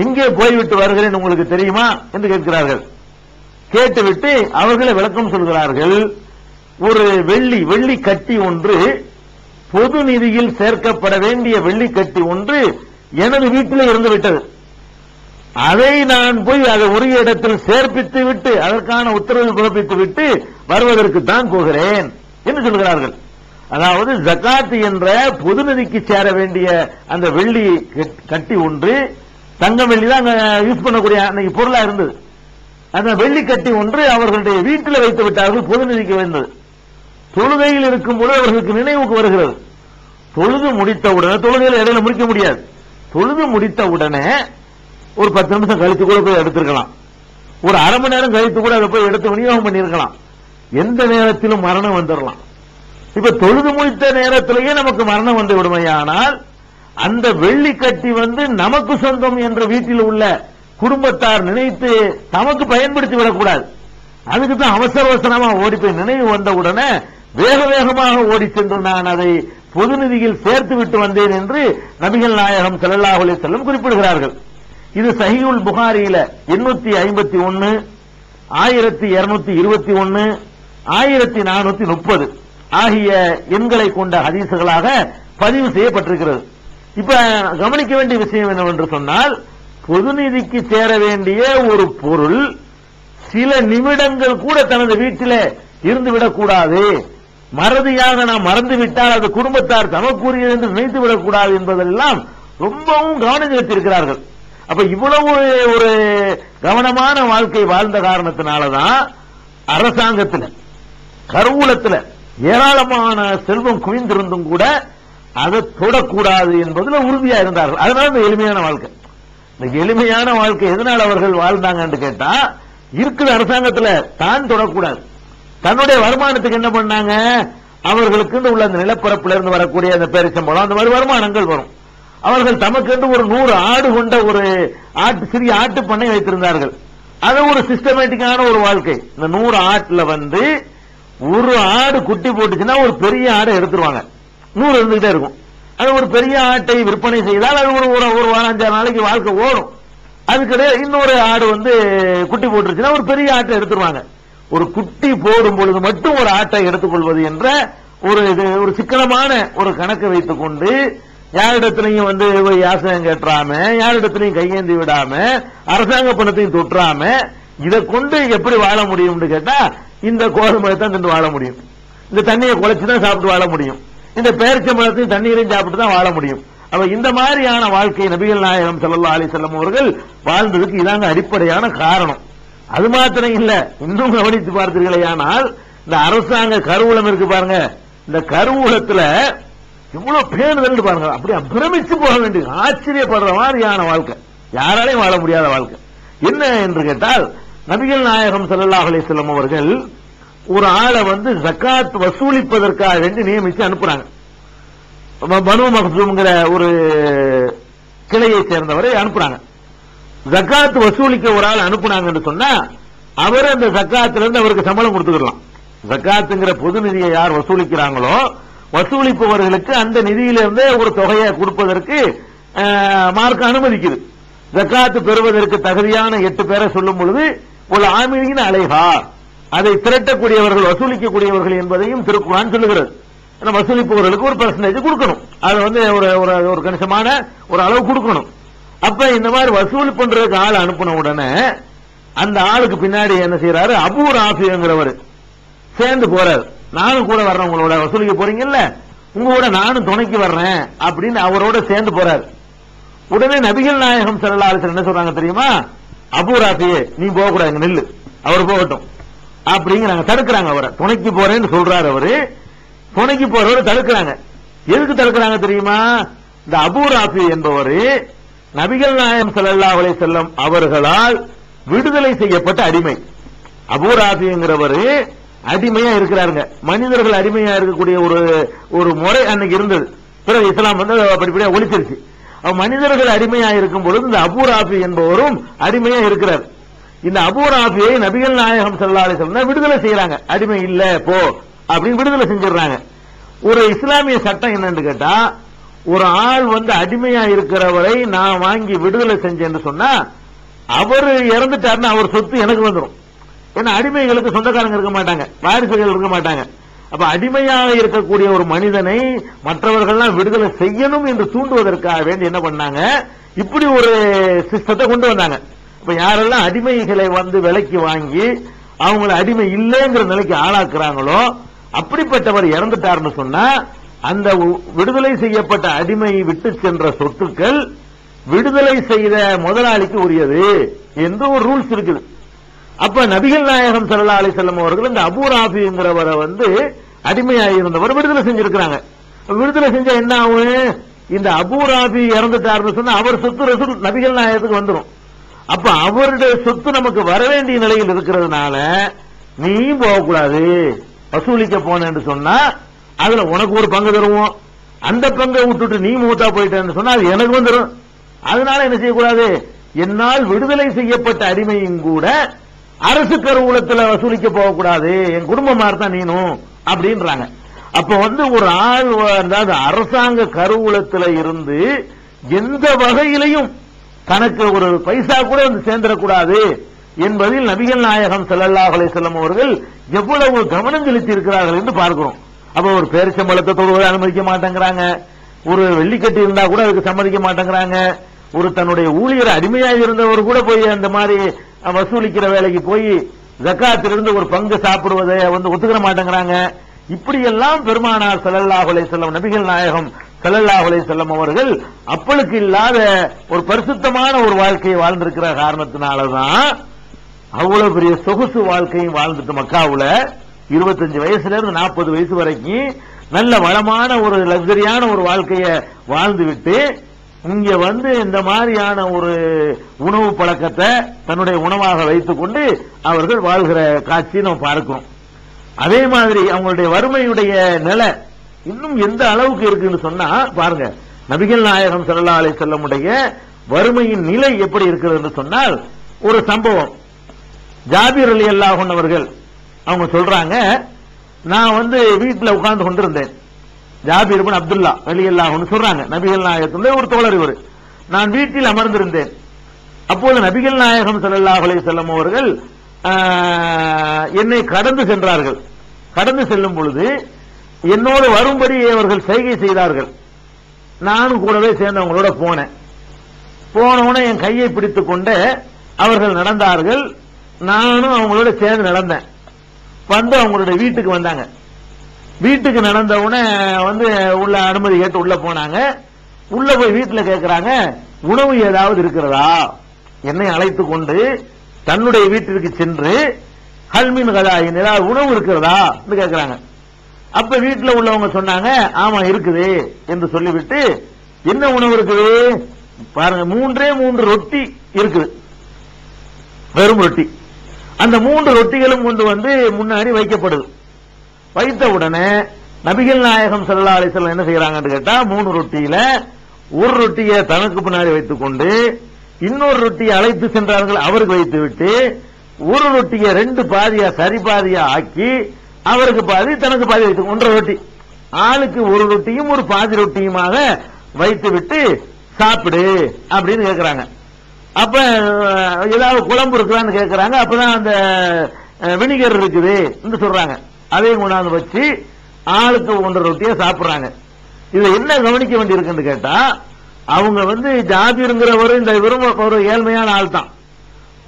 எங்கே போய்விட்டு வருகிறேன் உங்களுக்கு தெரியுமா என்று கேட்கிறார்கள். கேட்டுவிட்டு அவர்களை விளக்கம் சொல்கிறார்கள். ஒரு வெள்ளி கட்டி ஒன்று, பொது நிதியில் சேர்க்கப்பட வேண்டிய வெள்ளி கட்டி ஒன்று எனது வீட்டில் இருந்து விட்டது. அதை நான் போய் அதை உரிய இடத்தில் சேர்ப்பித்து விட்டு அதற்கான உத்தரவு பிறப்பித்து விட்டு வருவதற்கு தான் போகிறேன் என்று சொல்கிறார்கள். அதாவது ஜகாத் என்ற பொது நிதிக்கு சேர வேண்டிய அந்த வெள்ளி கட்டி ஒன்று, தங்கம் வெள்ளி தான் யூஸ் பண்ணக்கூடிய அன்னைக்கு பொருளா இருந்தது. அந்த வெள்ளி கட்டி ஒன்று அவர்களுடைய வீட்டில் வைத்து விட்டார்கள். பொது நிதிக்கு வந்தது. தொழுகையில் இருக்கும் பொழுது அவர்களுக்கு நினைவுக்கு வருகிறது. தொழுது முடித்தவுடனே, தொழுகையில் இடையில முடிக்க முடியாது, தொழுது முடித்தவுடனே ஒரு 10 நிமிஷம் கழித்து கூட போய் எடுத்திருக்கலாம், ஒரு அரை மணி நேரம் கழித்து கூட அதை போய் எடுத்து விநியோகம் பண்ணியிருக்கலாம். எந்த நேரத்திலும் மரணம் வந்துடலாம். இப்ப தொழுது முடித்த நேரத்திலேயே நமக்கு மரணம் வந்து விடுமையானால் அந்த வெள்ளி கட்டி நமக்கு சொந்தம் என்ற வீட்டில் உள்ள குடும்பத்தார் நினைத்து தமக்கு பயன்படுத்தி விடக்கூடாது. அதுக்கு தான் அவசரமா ஓடி போய் நினைவு வந்தவுடனே வேகமாக ஓடி சென்று நான் அதை பொது நிதியில் சேர்த்து விட்டு வந்தேன் என்று நபிகள் நாயகம் ஸல்லல்லாஹு அலைஹி வஸல்லம் குறிப்பிடுகிறார்கள். இது சஹீஹுல் புகாரியில 851, 1221, 1430 ஆகிய எண்களை கொண்ட ஹதீசுகளாக பதிவு செய்யப்பட்டிருக்கிறது. இப்ப கவனிக்க வேண்டிய விஷயம் என்னவென்று சொன்னால், பொது நிதிக்கு சேர வேண்டிய ஒரு பொருள் சில நிமிடங்கள் கூட தனது வீட்டிலே இருந்துவிடக்கூடாது, மறதியாக நாம் மறந்துவிட்டால் அது குடும்பத்தார் தமக்குரியது என்று நினைத்து விடக்கூடாது என்பதெல்லாம் ரொம்பவும் கவனம் செலுத்தியிருக்கிறார்கள். அப்ப இவ்வளவு ஒரு கவனமான வாழ்க்கை வாழ்ந்த காரணத்தினாலதான் அரசாங்கத்தில் கருவூலத்தில் ஏராளமான செல்வம் குவிந்திருந்தும் கூட அதை தொடக்கூடாது என்பதில் உறுதியா இருந்தார்கள். அதனால இந்த எளிமையான வாழ்க்கை, இந்த எளிமையான வாழ்க்கை எதனால் அவர்கள் வாழ்ந்தாங்கன்னு கேட்டா, இருக்கிற அரசாங்கத்தில் தான் தொடக்கூடாது. தன்னுடைய வருமானத்துக்கு என்ன பண்ணாங்க, அவர்களுக்கு உள்ள அந்த நிலப்பரப்பில் இருந்து வரக்கூடிய அந்த பேரிச்சம்பழம் அந்த மாதிரி வருமானங்கள் வரும். அவர்கள் தமக்கு ஒரு 100 ஆடு கொண்ட ஒரு சிறிய ஆட்டு பண்ணை வைத்திருந்தார்கள். அது ஒரு சிஸ்டமேட்டிக்கான ஒரு வாழ்க்கை. இந்த 100 ஆட்டுல ஒரு ஆடு குட்டி போட்டுச்சுன்னா ஒரு பெரிய ஆடை எடுத்துருவாங்க, 100 இருந்துகிட்டே இருக்கும். அது ஒரு பெரிய ஆட்டை விற்பனை செய்தால் அது ஒரு 4-5 நாளைக்கு வாழ்க்கை ஓடும். அதுக்கிடையே இன்னொரு ஆடு குட்டி போட்டுருச்சுன்னா ஒரு பெரிய ஆட்டை எடுத்துருவாங்க. ஒரு குட்டி போடும் பொழுது மட்டும் ஒரு ஆட்டை எடுத்துக்கொள்வது என்ற ஒரு சிக்கனமான ஒரு கணக்கை வைத்துக் கொண்டு யாரிடத்திலையும் யாசகம் கேட்டுறாம, யாரிடத்திலையும் கையேந்தி விடாம, அரசாங்க பணத்தையும் தொற்றாம இதை கொண்டு எப்படி வாழ முடியும்னு கேட்டா, இந்த கோதுமை தான் தின்று வாழ முடியும், இந்த தண்ணியை குழைச்சுதான் சாப்பிட்டு வாழ முடியும், இந்த பேரிச்சம்பழத்தையும் தண்ணீரையும் சாப்பிட்டு தான் வாழ முடியும். அப்ப இந்த மாதிரியான வாழ்க்கை நபிகள் நாயகம் ஸல்லல்லாஹு அலைஹி வஸல்லம் அவர்கள் வாழ்ந்ததுக்கு இதாங்க அடிப்படையான காரணம். அது மாத்திரம் இல்ல, இன்னும் கவனித்து பார்த்தீர்களேயானால் இந்த அரசாங்க கருவூலம் இருக்கு பாருங்க, இந்த கருவூலத்துல இவ்வளவு பேணுதல் பாருங்க, அப்படியே பிரமிச்சு போக வேண்டிய ஆச்சரியப்படுற மாதிரியான வாழ்க்கை, யாராலையும் வாழ முடியாத வாழ்க்கை. என்ன என்று கேட்டால், நபிகள் நாயகம் ஸல்லல்லாஹு அலைஹி வஸல்லம் அவர்கள் ஒரு ஆளை ஜகாத் வசூலிப்பதற்காக வேண்டி நியமிச்சு அனுப்புறாங்க. பனு மக்சூம்ங்கிற ஒரு கிளையை சேர்ந்தவரை அனுப்புறாங்க. ஜகாத் வசூலிக்க ஒரு ஆள் அனுப்புனாங்கன்னு சொன்னா அவர் அந்த ஜகாத்துல இருந்து அவருக்கு சம்பளம் கொடுத்துக்கலாம். ஜகாத்துங்கிற பொது நிதியை யார் வசூலிக்கிறாங்களோ வசூலிப்பவர்களுக்கு அந்த நிதியிலிருந்து ஒரு தொகையை கொடுப்பதற்கு மார்க்க அனுமதிக்குது. ஜக்காத்து பெறுவதற்கு தகுதியான 8 பேரை சொல்லும் பொழுது ஒரு ஆமீன் அலைஹா, அதை திரட்டக்கூடியவர்கள் வசூலிக்கக்கூடியவர்கள் என்பதையும் திருக்குர்ஆன் சொல்லுகிறது. வசூலிப்பவர்களுக்கு ஒரு பெர்சன்டேஜ் கொடுக்கணும், அது ஒரு கணிசமான ஒரு அளவு கொடுக்கணும். அப்ப இந்த மாதிரி வசூல் பண்றதுக்கு ஆள் அனுப்பின உடனே அந்த ஆளுக்கு பின்னாடி என்ன செய்யறாரு, அபூ ராஃபிங்கிறவர் சேர்ந்து போறாரு. நானும் கூட வர்றேன், உங்களோட வசூலிக்க போறீங்கல்ல, உங்களோட நானும் துணைக்கு வர்றேன் அப்படின்னு அவரோட சேர்ந்து போறாரு. உடனே நபிகள் நாயகம் ஸல்லல்லாஹு அலைஹி வஸல்லம் என்ன சொல்றாங்க தெரியுமா, அபூ ராஃபியே நீ போக கூடாது, நெல்லு, அவர் போகட்டும் அப்படிங்கிறாங்க, தடுக்கிறாங்க. அவரை துணைக்கு போறேன்னு சொல்றாரு. அவரு துணைக்கு போறவர் தடுக்கிறாங்க. எதுக்கு தடுக்கிறாங்க தெரியுமா, இந்த அபூ ராஃபி என்பவர் நபிகள் நாயகம் ஸல்லல்லாஹு அலைஹி வஸல்லம் அவர்களால் விடுதலை செய்யப்பட்ட அடிமை. அபூ ராஃபிங்கிறவர் அடிமையா இருக்கிறாருங்க. மனிதர்கள் அடிமையா இருக்கக்கூடிய ஒரு முறை அன்னைக்கு இருந்தது. பிறகு இஸ்லாம் வந்து படிப்படியா ஒழிச்சிருச்சு. மனிதர்கள் அடிமையா இருக்கும் பொழுது இந்த அபூ ராஃபி என்பவரும் அடிமையா இருக்கிறார். இந்த அபூ ராஃபியை நபிகள் நாயகம் ஸல்லல்லாஹு அலைஹி வஸல்லம் விடுதலை செய்யறாங்க. அடிமை இல்ல போ அப்படின்னு விடுதலை செஞ்சிடறாங்க. ஒரு இஸ்லாமிய சட்டம் என்னன்னு கேட்டா, ஒரு ஆள் வந்து அடிமையா இருக்கிறவரை நான் வாங்கி விடுதலை செஞ்சேன்னு சொன்னா அவர் இறந்துட்டாருன்னா அவர் சொத்து எனக்கு வந்துடும். ஏன்னா அடிமைகளுக்கு சொந்தக்காரங்க இருக்க மாட்டாங்க, வாரிசுகள் இருக்க மாட்டாங்க. அப்ப அடிமையாக இருக்கக்கூடிய ஒரு மனிதனை மற்றவர்கள்லாம் விடுதலை செய்யணும் என்று தூண்டுவதற்காக வேண்டி என்ன பண்ணாங்க, இப்படி ஒரு சிஸ்டத்தை கொண்டு வந்தாங்க. இப்ப யாரெல்லாம் அடிமைகளை வந்து விலைக்கு வாங்கி அவங்களை அடிமை இல்லைங்கிற நிலைக்கு ஆளாக்குறாங்களோ, அப்படிப்பட்டவர் இறந்துட்டார்னு சொன்னா அந்த விடுதலை செய்யப்பட்ட அடிமையை விட்டு சென்ற சொத்துக்கள் விடுதலை செய்த முதலாளிக்கு உரியது என்று ஒரு ரூல்ஸ் இருக்குது. அப்ப நபிகள் நாயகம் ஸல்லல்லாஹு அலைஹி வஸல்லம் அவர்கள் இந்த அபூ ராஃபிங்கிறவரை வந்து அடிமையாக இருந்தவர் விடுதலை செஞ்சிருக்கிறாங்க. விடுதலை செஞ்சா என்ன ஆகும், இந்த அபூ ராஃபி இறந்துட்டாருன்னு சொன்னா அவர் சொத்து ரசூல் நபிகள் நாயகத்துக்கு வந்துடும். அப்ப அவருடைய சொத்து நமக்கு வர வேண்டிய நிலையில் இருக்கிறதுனால நீயும் போகக்கூடாது, வசூலிக்க போனேன்னு சொன்னா அதுல உனக்கு ஒரு பங்கு தருவோம், அந்த பங்கை விட்டுட்டு நீ மூத்தா போயிட்டேன்னு சொன்னா அது எனக்கு வந்துடும். அதனால என்ன செய்யக்கூடாது, என்னால் விடுதலை செய்யப்பட்ட அடிமையும் கூட அரசு கருவூலத்தில் வசூலிக்க போகக்கூடாது, என் குடும்பமா தான் நீனும் அப்படின்றாங்க. அப்ப வந்து ஒரு ஆள் அதாவது அரசாங்க கருவூலத்தில் இருந்து எந்த வகையிலையும் தனக்கு ஒரு பைசா கூட வந்து சேர்ந்துடக்கூடாது என்பதில் நபிகள் நாயகம் ஸல்லல்லாஹு அலைஹி வஸல்லம் அவர்கள் எவ்வளவு கவனம் செலுத்தி இருக்கிறார்கள் என்று பார்க்கிறோம். அப்ப ஒரு பேரிச்சம்பழத்தை தொடுவதை அனுமதிக்க மாட்டேங்கிறாங்க, ஒரு வெள்ளிக்கட்டி இருந்தா கூட அதுக்கு சம்மதிக்க மாட்டேங்கிறாங்க, ஒரு தன்னுடைய ஊழியர் அடிமையாக இருந்தவர் கூட போய் அந்த மாதிரி வசூலிக்கிற வேலைக்கு போய் ஜக்காத்திலிருந்து ஒரு பங்கு சாப்பிடுவதை வந்து ஒத்துக்கிற மாட்டேங்கிறாங்க. இப்படி எல்லாம் பெருமானார் ஸல்லல்லாஹு அலைஹி வஸல்லம் நபிகள் நாயகம் ஸல்லல்லாஹு அலைஹி வஸல்லம் அவர்கள் அப்பளுக்கு இல்லாத ஒரு பரிசுத்தமான ஒரு வாழ்க்கையை வாழ்ந்திருக்கிற காரணத்தினாலதான் அவ்வளவு பெரிய சொகுசு வாழ்க்கையும் வாழ்ந்துட்டு மக்காவுல 25 வயசுல இருந்து 40 வயசு வரைக்கும் நல்ல வளமான ஒரு லக்ஸரியான ஒரு வாழ்க்கையை வாழ்ந்து விட்டு இங்க வந்து இந்த மாதிரியான ஒரு உணவு பழக்கத்தை தன்னுடைய உணவாக வைத்துக் கொண்டு அவர்கள் வாழ்கிற காட்சியை நம்ம பார்க்கிறோம். அதே மாதிரி அவங்களுடைய வறுமையுடைய நிலை இன்னும் எந்த அளவுக்கு இருக்குன்னு சொன்னா பாருங்க, நபிகள் நாயகம் ஸல்லல்லாஹு அலைஹி வஸல்லம் உடைய வறுமையின் நிலை எப்படி இருக்கிறது சொன்னால், ஒரு சம்பவம் ஜாபீர் ரலியல்லாஹு அன்ஹு அவர்கள் அவங்க சொல்றாங்க, நான் வந்து வீட்டில் உட்கார்ந்து கொண்டிருந்தேன். ஜாபீர் இப்னு அப்துல்லா ரலியல்லாஹு அன்ஹு சொல்றாங்க, நபிகள் நாயகத்துடைய ஒரு தோழர் இவர். நான் வீட்டில் அமர்ந்திருந்தேன். அப்போது நபிகள் நாயகம் ஸல்லல்லாஹு அலைஹி வஸல்லம் அவர்கள் என்னை கடந்து சென்றார்கள். கடந்து செல்லும் பொழுது என்னோடு வரும்படி அவர்கள் செய்கை செய்தார்கள். நானும் கூடவே சேர்ந்து அவங்களோட போனேன். போனவுடனே என் கையை பிடித்துக் கொண்டு அவர்கள் நடந்தார்கள். நானும் அவங்களோட சேர்ந்து நடந்தேன். வந்து அவங்களுடைய வீட்டுக்கு வந்தாங்க. வீட்டுக்கு நடந்தவுடனே வந்து உள்ள அனுமதி கேட்டு உள்ள போனாங்க. உள்ள போய் வீட்டில் கேட்கிறாங்க, உணவு ஏதாவது இருக்கிறதா? என்னை அழைத்துக் கொண்டு தன்னுடைய வீட்டிற்கு சென்று ஹல்மின் கதாயின் ஏதாவது உணவு இருக்கிறதா என்று கேட்கிறாங்க. அப்ப வீட்டில் உள்ளவங்க சொன்னாங்க, ஆமா இருக்குது என்று சொல்லிவிட்டு, என்ன உணவு இருக்குது பாருங்க, 3 ரொட்டி இருக்குது, வெறும் ரொட்டி. அந்த 3 ரொட்டிகளும் கொண்டு வந்து முன்னாடி வைக்கப்படுது. வைத்த உடனே நபிகள் நாயகம் ஸல்லல்லாஹு அலைஹி வஸல்லம் என்ன செய்யறாங்கன்னு கேட்டா, 3 ரொட்டியில ஒரு ரொட்டியை தனக்கு பின்னாடி வைத்துக் கொண்டு இன்னொரு ரொட்டியை அழைத்து சென்றார்கள். அவருக்கு வைத்து விட்டு ஒரு ரொட்டியை 2 பாதியா சரி பாதியா ஆக்கி அவருக்கு பாதி தனக்கு பாதி வைத்து 1.5 ரொட்டி ஆளுக்கு ஒரு ரொட்டியும் ஒரு பாதி ரொட்டியுமாக வைத்து விட்டு சாப்பிடு அப்படின்னு கேட்கிறாங்க. அப்ப ஏதாவது குழம்பு இருக்குதான்னு கேட்கிறாங்க. அப்பதான் அந்த வினிகர் இருக்குது என்று சொல்றாங்க. அதையும் கொண்டாந்து வச்சு ஆளுக்கு 1 ரொட்டியை சாப்பிடுறாங்க. இதுல என்ன கவனிக்க வேண்டி இருக்குன்னு கேட்டா, அவங்க ஜாபீருங்கிறவர் இந்த ஒரு ஏழ்மையான ஆள் தான்.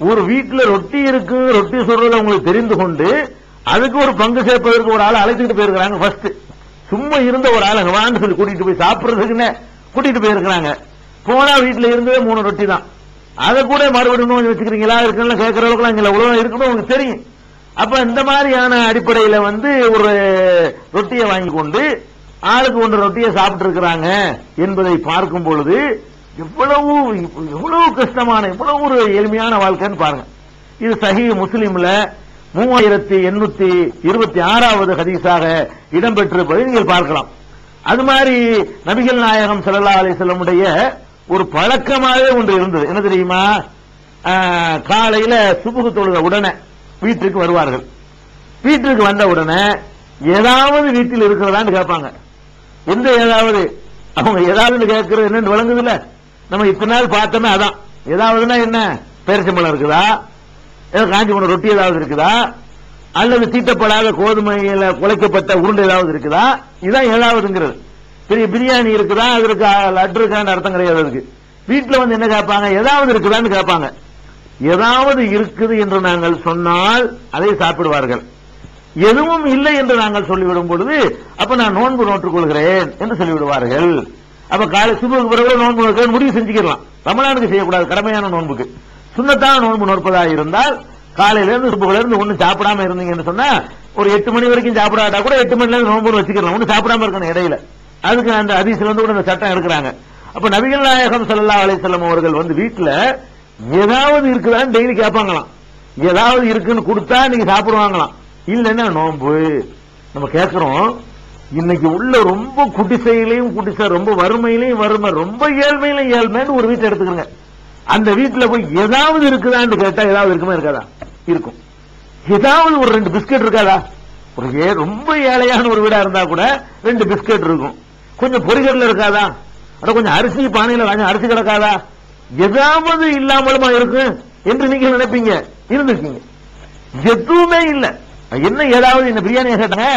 ஒரு வீட்டுல ரொட்டி இருக்கு, ரொட்டி சொல்றது அவங்களுக்கு தெரிந்து கொண்டு அதுக்கு ஒரு பங்கு சேர்ப்பதற்கு ஒரு ஆளை அழைத்துக்கிட்டு போயிருக்கிறாங்க. ஃபர்ஸ்ட் சும்மா இருந்த ஒரு ஆள் வான்னு சொல்லி கூட்டிட்டு போய் சாப்பிடுறதுக்குன்னு கூட்டிட்டு போயிருக்கிறாங்க. போனா வீட்டுல இருந்தே 3 ரொட்டி தான். அதை கூட மறுபடியும் வச்சுக்கிறீங்களா இருக்குன்னு கேட்கற அளவுக்கு இங்க உலகம் இருக்கணும் உங்களுக்கு தெரியும். அப்ப இந்த மாதிரியான அடிப்படையில ஒரு ரொட்டியை வாங்கி கொண்டு ஆளுக்கு 1 ரொட்டியை சாப்பிட்டு இருக்கிறாங்க என்பதை பார்க்கும் பொழுது எவ்வளவு கஷ்டமான எவ்வளவு ஒரு எளிமையான வாழ்க்கைன்னு பாருங்க. இது சஹீஹ் முஸ்லிம்ல 3826வது ஹதீஸாக இடம்பெற்றிருப்பதை நீங்கள் பார்க்கலாம். அது மாதிரி நபிகள் நாயகம் ஸல்லல்லாஹு அலைஹி வஸல்லம் உடைய ஒரு பழக்கமாகவே ஒன்று இருந்தது. என்ன தெரியுமா? காலையில சுபுஹ் தொழுத உடனே வீட்டுக்கு வருவார்கள். வீட்டுக்கு வந்த உடனே ஏதாவது வீட்டில் இருக்கிறதான்னு கேட்பாங்க. எந்த ஏதாவது அவங்க ஏதாவது கேட்கறது என்னன்னு விளங்குது இல்ல. நம்ம இத்தனை நாள் பார்த்தோமே அதான். ஏதாவதுன்னா என்ன? பேரிச்சம்பழம் இருக்குதா, காஞ்சி போன ரொட்டி ஏதாவது இருக்குதா, அல்லது தீட்டப்படாத கோதுமையில குலைக்கப்பட்ட உருண்டை ஏதாவது இருக்குதா, இதுதான் ஏதாவதுங்கிறது. பெரிய பிரியாணி இருக்குதா, அதற்கு லட்டு இருக்கான்னு அர்த்தம் கிடையாது. அதுக்கு வீட்டுல என்ன கேட்பாங்க? ஏதாவது இருக்குதான்னு கேட்பாங்க. ஏதாவது இருக்குது என்று நாங்கள் சொன்னால் அதை சாப்பிடுவார்கள். எதுவும் இல்லை என்று நாங்கள் சொல்லிவிடும் பொழுது அப்ப நான் நோன்பு நோற்றுக் கொள்கிறேன் என்று சொல்லிவிடுவார்கள். அப்ப காலை சுபுக்கு பிறகு நோன்பு நோக்க முடிவு செஞ்சுக்கலாம். ரமலானுக்கு செய்யக்கூடாது, கடமையான நோன்புக்கு. சுன்னத்தான நோன்பு நோற்பதாக இருந்தால் காலையில இருந்து சுபுல இருந்து ஒன்னும் சாப்பிடாம இருந்தீங்கன்னு சொன்னா ஒரு 8 மணி வரைக்கும் சாப்பிடாட்டா கூட 8 மணில இருந்து நோன்பு வச்சுக்கலாம். ஒன்னும் சாப்பிடாம இருக்கணும் இடையில. அதுக்கு அந்த ஹதீஸ்ல கூட அந்த சட்டம் எடுக்கிறாங்க. அப்ப நபிகள் நாயகம் ஸல்லல்லாஹு அலைஹி வஸல்லம் அவர்கள் வீட்டுல ஏதாவது இருக்குதான்னு டெய்லி கேட்பாங்களாம். ஏதாவது இருக்குன்னு கொடுத்தா நீங்க சாப்பிடுவாங்களாம். இல்லன்னா நோன்பு. நம்ம கேட்கிறோம், இன்னைக்கு உள்ள ரொம்ப குடிசையிலையும் குடிசை, ரொம்ப வறுமையிலையும் வறுமை, ரொம்ப ஏழ்மையிலையும் ஏழ்மைன்னு ஒரு வீட்டை எடுத்துக்கிறங்க. அந்த வீட்டுல போய் ஏதாவது இருக்குதான்னு கேட்டா ஏதாவது இருக்குமா? இருக்காதா? இருக்கும். ஏதாவது ஒரு 2 பிஸ்கட் இருக்காதா? ஒரு ரொம்ப ஏழையான ஒரு வீடா இருந்தா கூட 2 பிஸ்கட் இருக்கும். கொஞ்சம் பொரிகடல இருக்காதா? அட கொஞ்சம் அரிசி பானையில கொஞ்சம் அரிசி கிடக்காதா? ஏதாவது இல்லாமலுமா இருக்கு என்று நீங்க நினைப்பீங்க. இருந்திருக்கீங்க. எதுவுமே இல்ல. என்ன ஏதாவது இந்த பிரியாணியை கேட்டாங்க,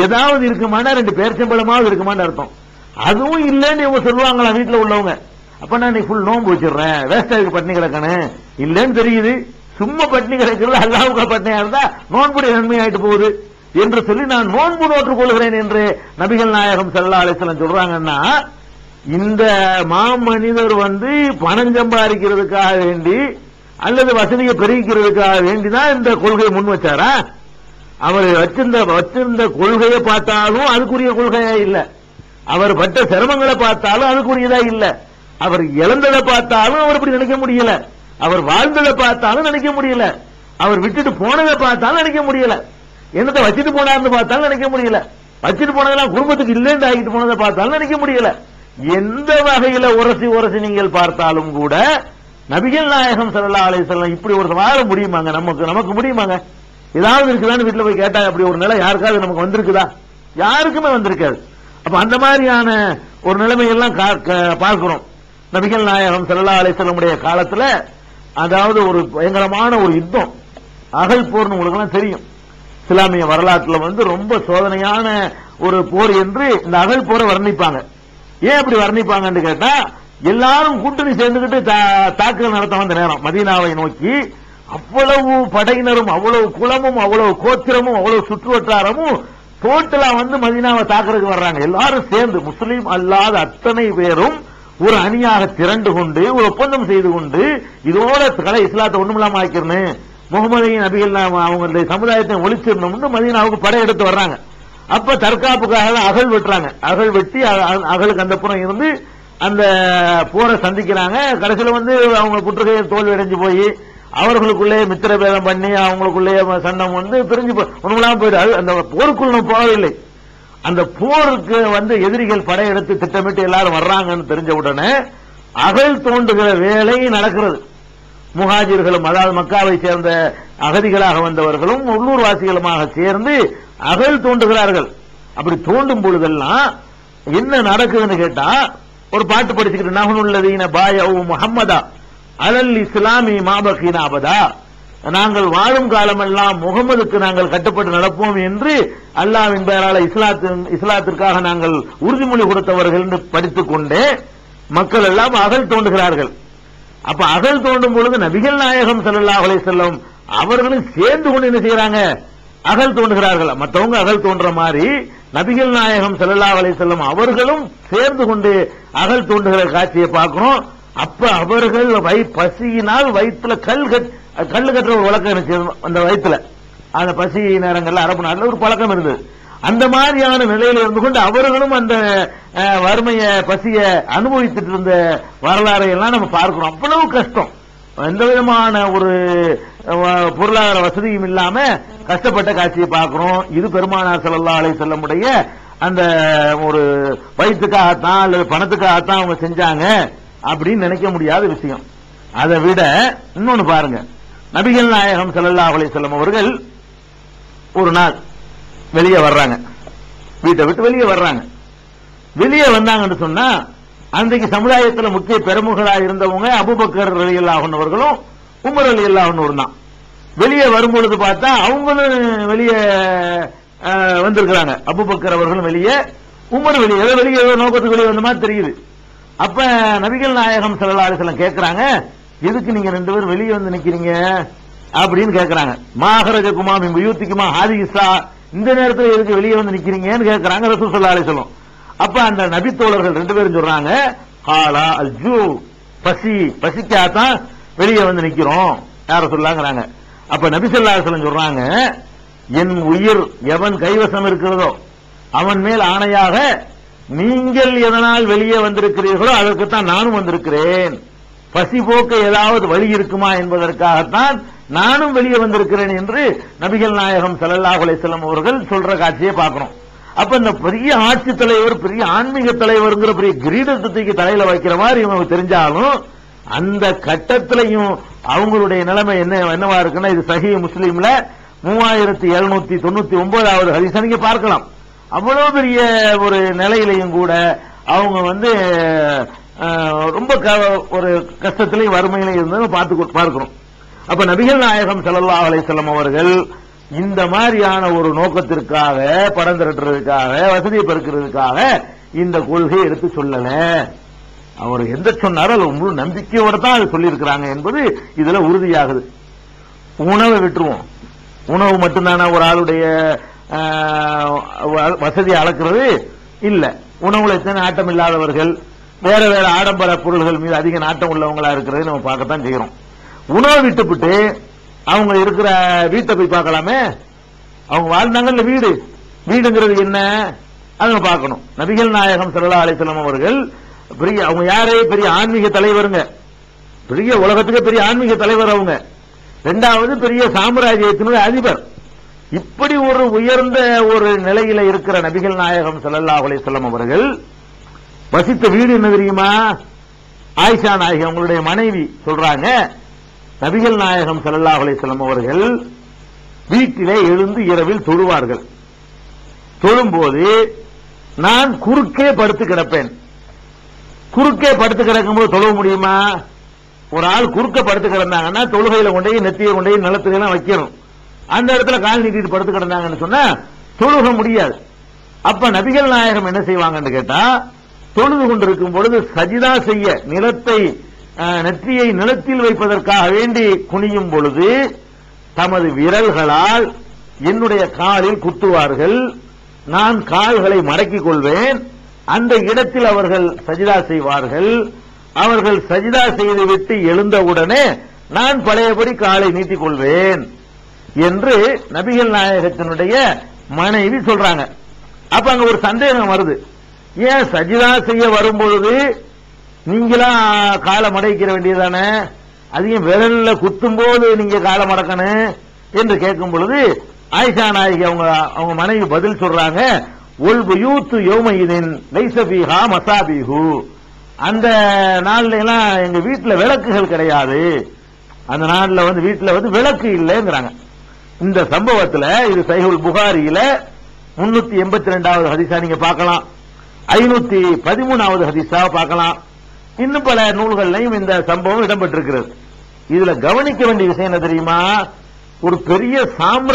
ஏதாவது இருக்குமானா 2 பேரிச்சம்பழமாவது இருக்குமான்னு அர்த்தம். அதுவும் இல்லன்னு இவங்க சொல்லுவாங்களா வீட்டுல உள்ளவங்க. அப்ப நான் ஃபுல் நோன்பு வச்சிடுறேன், வேஸ்டாக்கு பட்டினி கிடக்கணும் இல்லன்னு தெரியுது. சும்மா பட்டினி கிடக்கிறது அல்லாஹ்வுக்கு பட்டினியா இருந்தா நோன்புடைய நன்மை ஆயிட்டு போகுது என்று சொல்லி நான் நோன்பு நோற்றுக் கொள்கிறேன் என்று நபிகள் நாயகம் ஸல்லல்லாஹு அலைஹி வஸல்லம் சொல்றாங்கன்னா, இந்த மாமனிதர் பணம் சம்பாதிக்கிறதுக்காக வேண்டி அல்லது வசதியை பெருகிக்கிறதுக்காக வேண்டிதான் இந்த கொள்கையை முன் வச்சாரா? அவர் வச்சிருந்த கொள்கையை பார்த்தாலும் அதுக்குரிய கொள்கையா இல்ல. அவர் பட்ட சிரமங்களை பார்த்தாலும் அதுக்குரியதா இல்ல. அவர் இழந்ததை பார்த்தாலும் அவர் இப்படி நினைக்க முடியல. அவர் வாழ்ந்ததை பார்த்தாலும் நினைக்க முடியல. அவர் விட்டுட்டு போனதை பார்த்தாலும் நினைக்க முடியல. என்னத்தை வச்சுட்டு போனார்னு பார்த்தாலும் நினைக்க முடியல. வச்சுட்டு போனதெல்லாம் குடும்பத்துக்கு இல்லைன்னு ஆகிட்டு போனதை பார்த்தாலும் நினைக்க முடியல. எந்த வகையில உரசி நீங்கள் பார்த்தாலும் கூட நபிகள் நாயகம் ஸல்லல்லாஹு அலைஹி வஸல்லம் இப்படி ஒரு வாழ முடியுமாங்க? நமக்கு முடியுமாங்க? ஏதாவது இருக்குதான்னு வீட்டுல போய் கேட்டா அப்படி ஒரு நிலை யாருக்காவது நமக்கு வந்திருக்குதா? யாருக்குமே வந்திருக்காது. அப்ப அந்த மாதிரியான ஒரு நிலைமையெல்லாம் பார்க்கிறோம். நபிகள் நாயகம் ஸல்லல்லாஹு அலைஹி வஸல்லம் உடைய காலத்துல அதாவது ஒரு பயங்கரமான ஒரு யுத்தம், அகல் போர்னு உங்களுக்கு எல்லாம் தெரியும். இஸ்லாமிய வரலாற்றுல ரொம்ப சோதனையான ஒரு போர் என்று இந்த அகல் போரை வர்ணிப்பாங்க. ஏன் அப்படி வர்ணிப்பாங்கன்னு கேட்டா, எல்லாரும் கூட்டணி சேர்ந்துகிட்டு தாக்குதல் நடத்த வந்த நேரம் மதீனாவை நோக்கி அவ்வளவு படையினரும், அவ்வளவு குலமும், அவ்வளவு கோத்திரமும், அவ்வளவு சுற்றுவட்டாரமும் டோட்டலா மதீனாவை தாக்குறதுக்கு வர்றாங்க. எல்லாரும் சேர்ந்து முஸ்லீம் அல்லாத அத்தனை பேரும் ஒரு அணியாக திரண்டு கொண்டு ஒரு ஒப்பந்தம் செய்து கொண்டு இதோட இஸ்லாத்தை ஒண்ணுமில்லாம ஆக்கிறேன்னு முகமதியின் நபிகள் அவங்களுடைய சமுதாயத்தை ஒழிச்சிடணும்னு மதீனாவுக்கு படையெடுத்து வர்றாங்க. அப்ப தற்காப்புக்காக அகல் வெட்டுறாங்க. அகல் வெட்டி அகலுக்கு அந்த புறம் இருந்து அந்த போரை சந்திக்கிறாங்க. கடைசியில அவங்க புற்றுகையை தோல்வி அடைஞ்சு போய் அவர்களுக்குள்ளே மித்திர பேதம் பண்ணி அவங்களுக்குள்ளே சண்டம் பிரிஞ்சு ஒண்ணுமில்லாம போயிடு. அந்த போருக்குள் நம்ம போகவில்லை. அந்த போருக்கு எதிரிகள் படையெடுத்து திட்டமிட்டு எல்லாரும் வர்றாங்கன்னு தெரிஞ்ச உடனே அகல் தோண்டுகிற வேலை நடக்கிறது. முஹாஜிர்களும் அதாவது மக்காவை சேர்ந்த அகதிகளாக வந்தவர்களும் உள்ளூர்வாசிகளுமாக சேர்ந்து அகல் தோண்டுகிறார்கள். அப்படி தோண்டும் பொழுதெல்லாம் என்ன நடக்குதுன்னு கேட்டா, ஒரு பாட்டு படிச்சுக்கிட்டு நஹ்னுல்லதீன பாயஉ முஹம்மதா அலல் இஸ்லாமி மாபகீன அபதா, நாங்கள் வாழும் காலமெல்லாம் முகமதுக்கு நாங்கள் கட்டுப்பட்டு நடப்போம் என்று அல்லாஹ்வின் பெயரால இஸ்லாத்திற்காக நாங்கள் உறுதிமொழி கொடுத்தவர்கள் என்று படித்துக் கொண்டே மக்கள் எல்லாம் அகல் தோண்டுகிறார்கள். அப்ப அகல் தோண்டும் பொழுது நபிகள் நாயகம் ஸல்லல்லாஹு அலைஹி வஸல்லம் அவர்களும் சேர்ந்து கொண்டு என்ன செய்யறாங்க, அகல் தோண்டுகிறார்கள். மற்றவங்க அகல் தோன்ற மாதிரி நபிகள் நாயகம் ஸல்லல்லாஹு அலைஹி வஸல்லம் அவர்களும் சேர்ந்து கொண்டு அகல் தோண்டுகிற காட்சியை பார்க்கிறோம். அப்ப அவர்கள் பசியினால் வயிற்றுல கல்லு கட்டுற ஒரு வழக்கம் இருந்துச்சு. அந்த வயிற்றுல அந்த பசி நேரங்கள்ல அரபு நாட்டில் ஒரு பழக்கம் இருந்தது. அந்த மாதிரியான நிலையில இருந்து கொண்டு அவர்களும் அந்த வறுமைய பசிய அனுபவித்துட்டு இருந்த வரலாறை எல்லாம் நம்ம பார்க்கிறோம். அவ்வளவு கஷ்டம், எந்த விதமான ஒரு பொருளாதார வசதியும் இல்லாம கஷ்டப்பட்ட காட்சியை பார்க்கிறோம். இது பெருமானார் ஸல்லல்லாஹு அலைஹி வஸல்லம் உடைய அந்த ஒரு வயிற்றுக்காகத்தான் அல்லது பணத்துக்காகத்தான் அவங்க செஞ்சாங்க அப்படின்னு நினைக்க முடியாத விஷயம். அதை விட இன்னொன்னு பாருங்க, நபிகள் நாயகம் ஸல்லல்லாஹு அலைஹி வஸல்லம் அவர்கள் ஒரு நாள் வெளியே வர்றாங்க, வீட்டை விட்டு வெளியே வர்றாங்க. வெளியே வந்தாங்கன்னு சொன்னா அன்றைக்கு சமுதாயத்தில் முக்கிய பெருமுகளாக இருந்தவங்க அபூபக்கர் ரலியல்லாஹு அன்ஹு அவர்களும் உமர் ரலியல்லாஹு அன்ஹு தான். வெளியே வரும்பொழுது பார்த்தா அவங்களும் வெளியே வந்திருக்கிறாங்க. அபூபக்கர் அவர்களும் வெளியே, உமர் வெளியே நோக்கத்துக்கு வெளியே வந்த மாதிரி தெரியுது. அப்ப நபிகள் நாயகம் ஸல்லல்லாஹு அலைஹி வஸல்லம் கேட்கிறாங்க, எதுக்கு நீங்க ரெண்டு பேரும் வெளியே வந்து நிக்கிறீங்க அப்படின்னு கேட்கிறாங்க. மாஹரஜகுமா மின் புயூத்திக்குமா ஹாதிஸா, இந்த நேரத்தில் எதுக்கு வெளியே வந்து நிக்கிறீங்கன்னு கேட்கிறாங்க ரசூல் ஸல்லல்லாஹு அலைஹி வஸல்லம். அப்ப அந்த நபி தோழர்கள் ரெண்டு பேரும் சொல்றாங்க, காலா அல்ஜூ, பசிக்காதான் வெளியே வந்து நிக்கிறோம் யார சொல்லாங்கிறாங்க. அப்ப நபி ஸல்லல்லாஹு அலைஹி வஸல்லம் சொல்றாங்க, என் உயிர் எவன் கைவசம் இருக்கிறதோ அவன் மேல் ஆணையாக நீங்கள் எதனால் வெளியே வந்திருக்கிறீர்களோ அதற்குத்தான் நானும் வந்திருக்கிறேன். பசி போக்க ஏதாவது வழி இருக்குமா என்பதற்காகத்தான் நானும் வெளியே வந்திருக்கிறேன் என்று நபிகள் நாயகம் ஸல்லல்லாஹு அலைஹி வஸல்லம் அவர்கள் சொல்ற காட்சியை பார்க்கிறோம். அப்ப இந்த பெரிய ஆட்சி தலைவர், பெரிய ஆன்மீக தலைவர்ங்கிற பெரிய கிரீடத்துக்கு தலையில வைக்கிற மாதிரி இவங்க தெரிஞ்சாலும் அந்த கட்டத்திலையும் அவங்களுடைய நிலைமை என்னவா இருக்குன்னா, இது சஹீஹ் முஸ்லிம்ல 3799வது ஹதீஸ் நீங்க பார்க்கலாம். அவ்வளவு பெரிய ஒரு நிலையிலையும் கூட அவங்க ரொம்ப ஒரு கஷ்டத்திலையும் வறுமையிலையும் இருந்து பார்க்கிறோம். அப்ப நபிகள் நாயகம் ஸல்லல்லாஹு அலைஹி வஸல்லம் அவர்கள் இந்த மாதிரியான ஒரு நோக்கத்திற்காக, படம் திரட்டுறதுக்காக, வசதியை பெருக்கிறதுக்காக இந்த கொள்கையை எடுத்து சொல்லல. அவர் எந்த சொன்னாரோ அது முழு நம்பிக்கையோட தான் அது சொல்லியிருக்கிறாங்க என்பது இதுல உறுதியாகுது. உணவை விட்டுருவோம், உணவு மட்டும்தான ஒரு ஆளுடைய வசதியை அளக்கிறது இல்ல. உணவுல எத்தனை நாட்டம் இல்லாதவர்கள், வேற வேற ஆடம்பர பொருள்கள் மீது அதிக நாட்டம் உள்ளவங்களா இருக்கிறது நம்ம பார்க்கத்தான் செய்யறோம். உணவு விட்டுவிட்டு அவங்க இருக்கிற வீட்டை போய் பார்க்கலாமே. அவங்க வாழ்ந்தாங்கல்ல வீடுங்கிறது என்ன அதை பார்க்கணும். நபிகள் நாயகம் ஸல்லல்லாஹு அலைஹி வஸல்லம் அவர்கள் பெரிய, அவங்க யாரே பெரிய ஆன்மீக தலைவருங்க, பெரிய உலகத்துக்கு பெரிய ஆன்மீக தலைவர் அவங்க. இரண்டாவது பெரிய சாம்ராஜ்யத்தினுடைய அதிபர். இப்படி ஒரு உயர்ந்த ஒரு நிலையில இருக்கிற நபிகள் நாயகம் ஸல்லல்லாஹு அலைஹி வஸல்லம் அவர்கள் வசித்த வீடு என்ன தெரியுமா? ஆயிஷா நாயகி அவங்களுடைய மனைவி சொல்றாங்க, நபிகள் நாயகம் ஸல்லல்லாஹு அலைஹி வஸல்லம் அவர்கள் வீட்டிலே எழுந்து இரவில் தொழுவார்கள். தொழும்போது நான் குறுக்கே படுத்து கிடப்பேன். குறுக்கே படுத்து கிடக்கும்போது தொழ முடியுமா? ஒரு ஆள் குறுக்க படுத்து கிடந்தாங்கன்னா தொழுகையில கொண்டே நெத்தியை கொண்டே நிலத்துலாம் வைக்கணும். அந்த இடத்துல கால் நீட்டிட்டு படுத்து கிடந்தாங்கன்னு சொன்னா தொழுக முடியாது. அப்ப நபிகள் நாயகம் என்ன செய்வாங்கன்னு கேட்டா, தொழுது கொண்டிருக்கும் பொழுது சஜிதா செய்ய நிலத்தை நெற்றியை நிலத்தில் வைப்பதற்காக வேண்டி குனியும் பொழுது தமது விரல்களால் என்னுடைய காலில் குத்துவார்கள். நான் கால்களை மடக்கிக் கொள்வேன். அந்த இடத்தில் அவர்கள் சஜிதா செய்வார்கள். அவர்கள் சஜிதா செய்துவிட்டு எழுந்தவுடனே நான் பழையபடி காலை நீட்டிக் கொள்வேன் என்று நபிகள் நாயகத்தினுடைய மனைவி சொல்றாங்க. அப்ப அங்க ஒரு சந்தேகம் வருது, ஏன் சஜிதா செய்ய வரும்பொழுது நீங்களா காலை மடக்கிற வேண்டியதானே, அதையும் விரல்ல குத்தும் போது நீங்க காலை மடக்கணும் என்று கேட்கும் பொழுது ஆயிஷா நாயகி அவங்க மனைவி பதில் சொல்றாங்க, உல் புயூத்து யௌமஇதின் லைஸ ஃபீஹா மசாபிஹு, அந்த நாள்ல எல்லாம் எங்க வீட்டுல விளக்குகள் கிடையாது, அந்த நாள்ல வீட்டுல விளக்கு இல்லைங்கிறாங்க. இந்த சம்பவத்துல இது சஹீஹுல் புகாரியில 382வது ஹதீஸா நீங்க பார்க்கலாம், 513வது ஹதீஸா பார்க்கலாம். இன்னும் பல நூல்கள்லையும் இந்த சம்பவம் இடம்பெற்றிருக்கிறது. இதுல கவனிக்க வேண்டிய விஷயம் என்ன தெரியுமா? ஒரு பெரிய சாம்ராஜ்யம்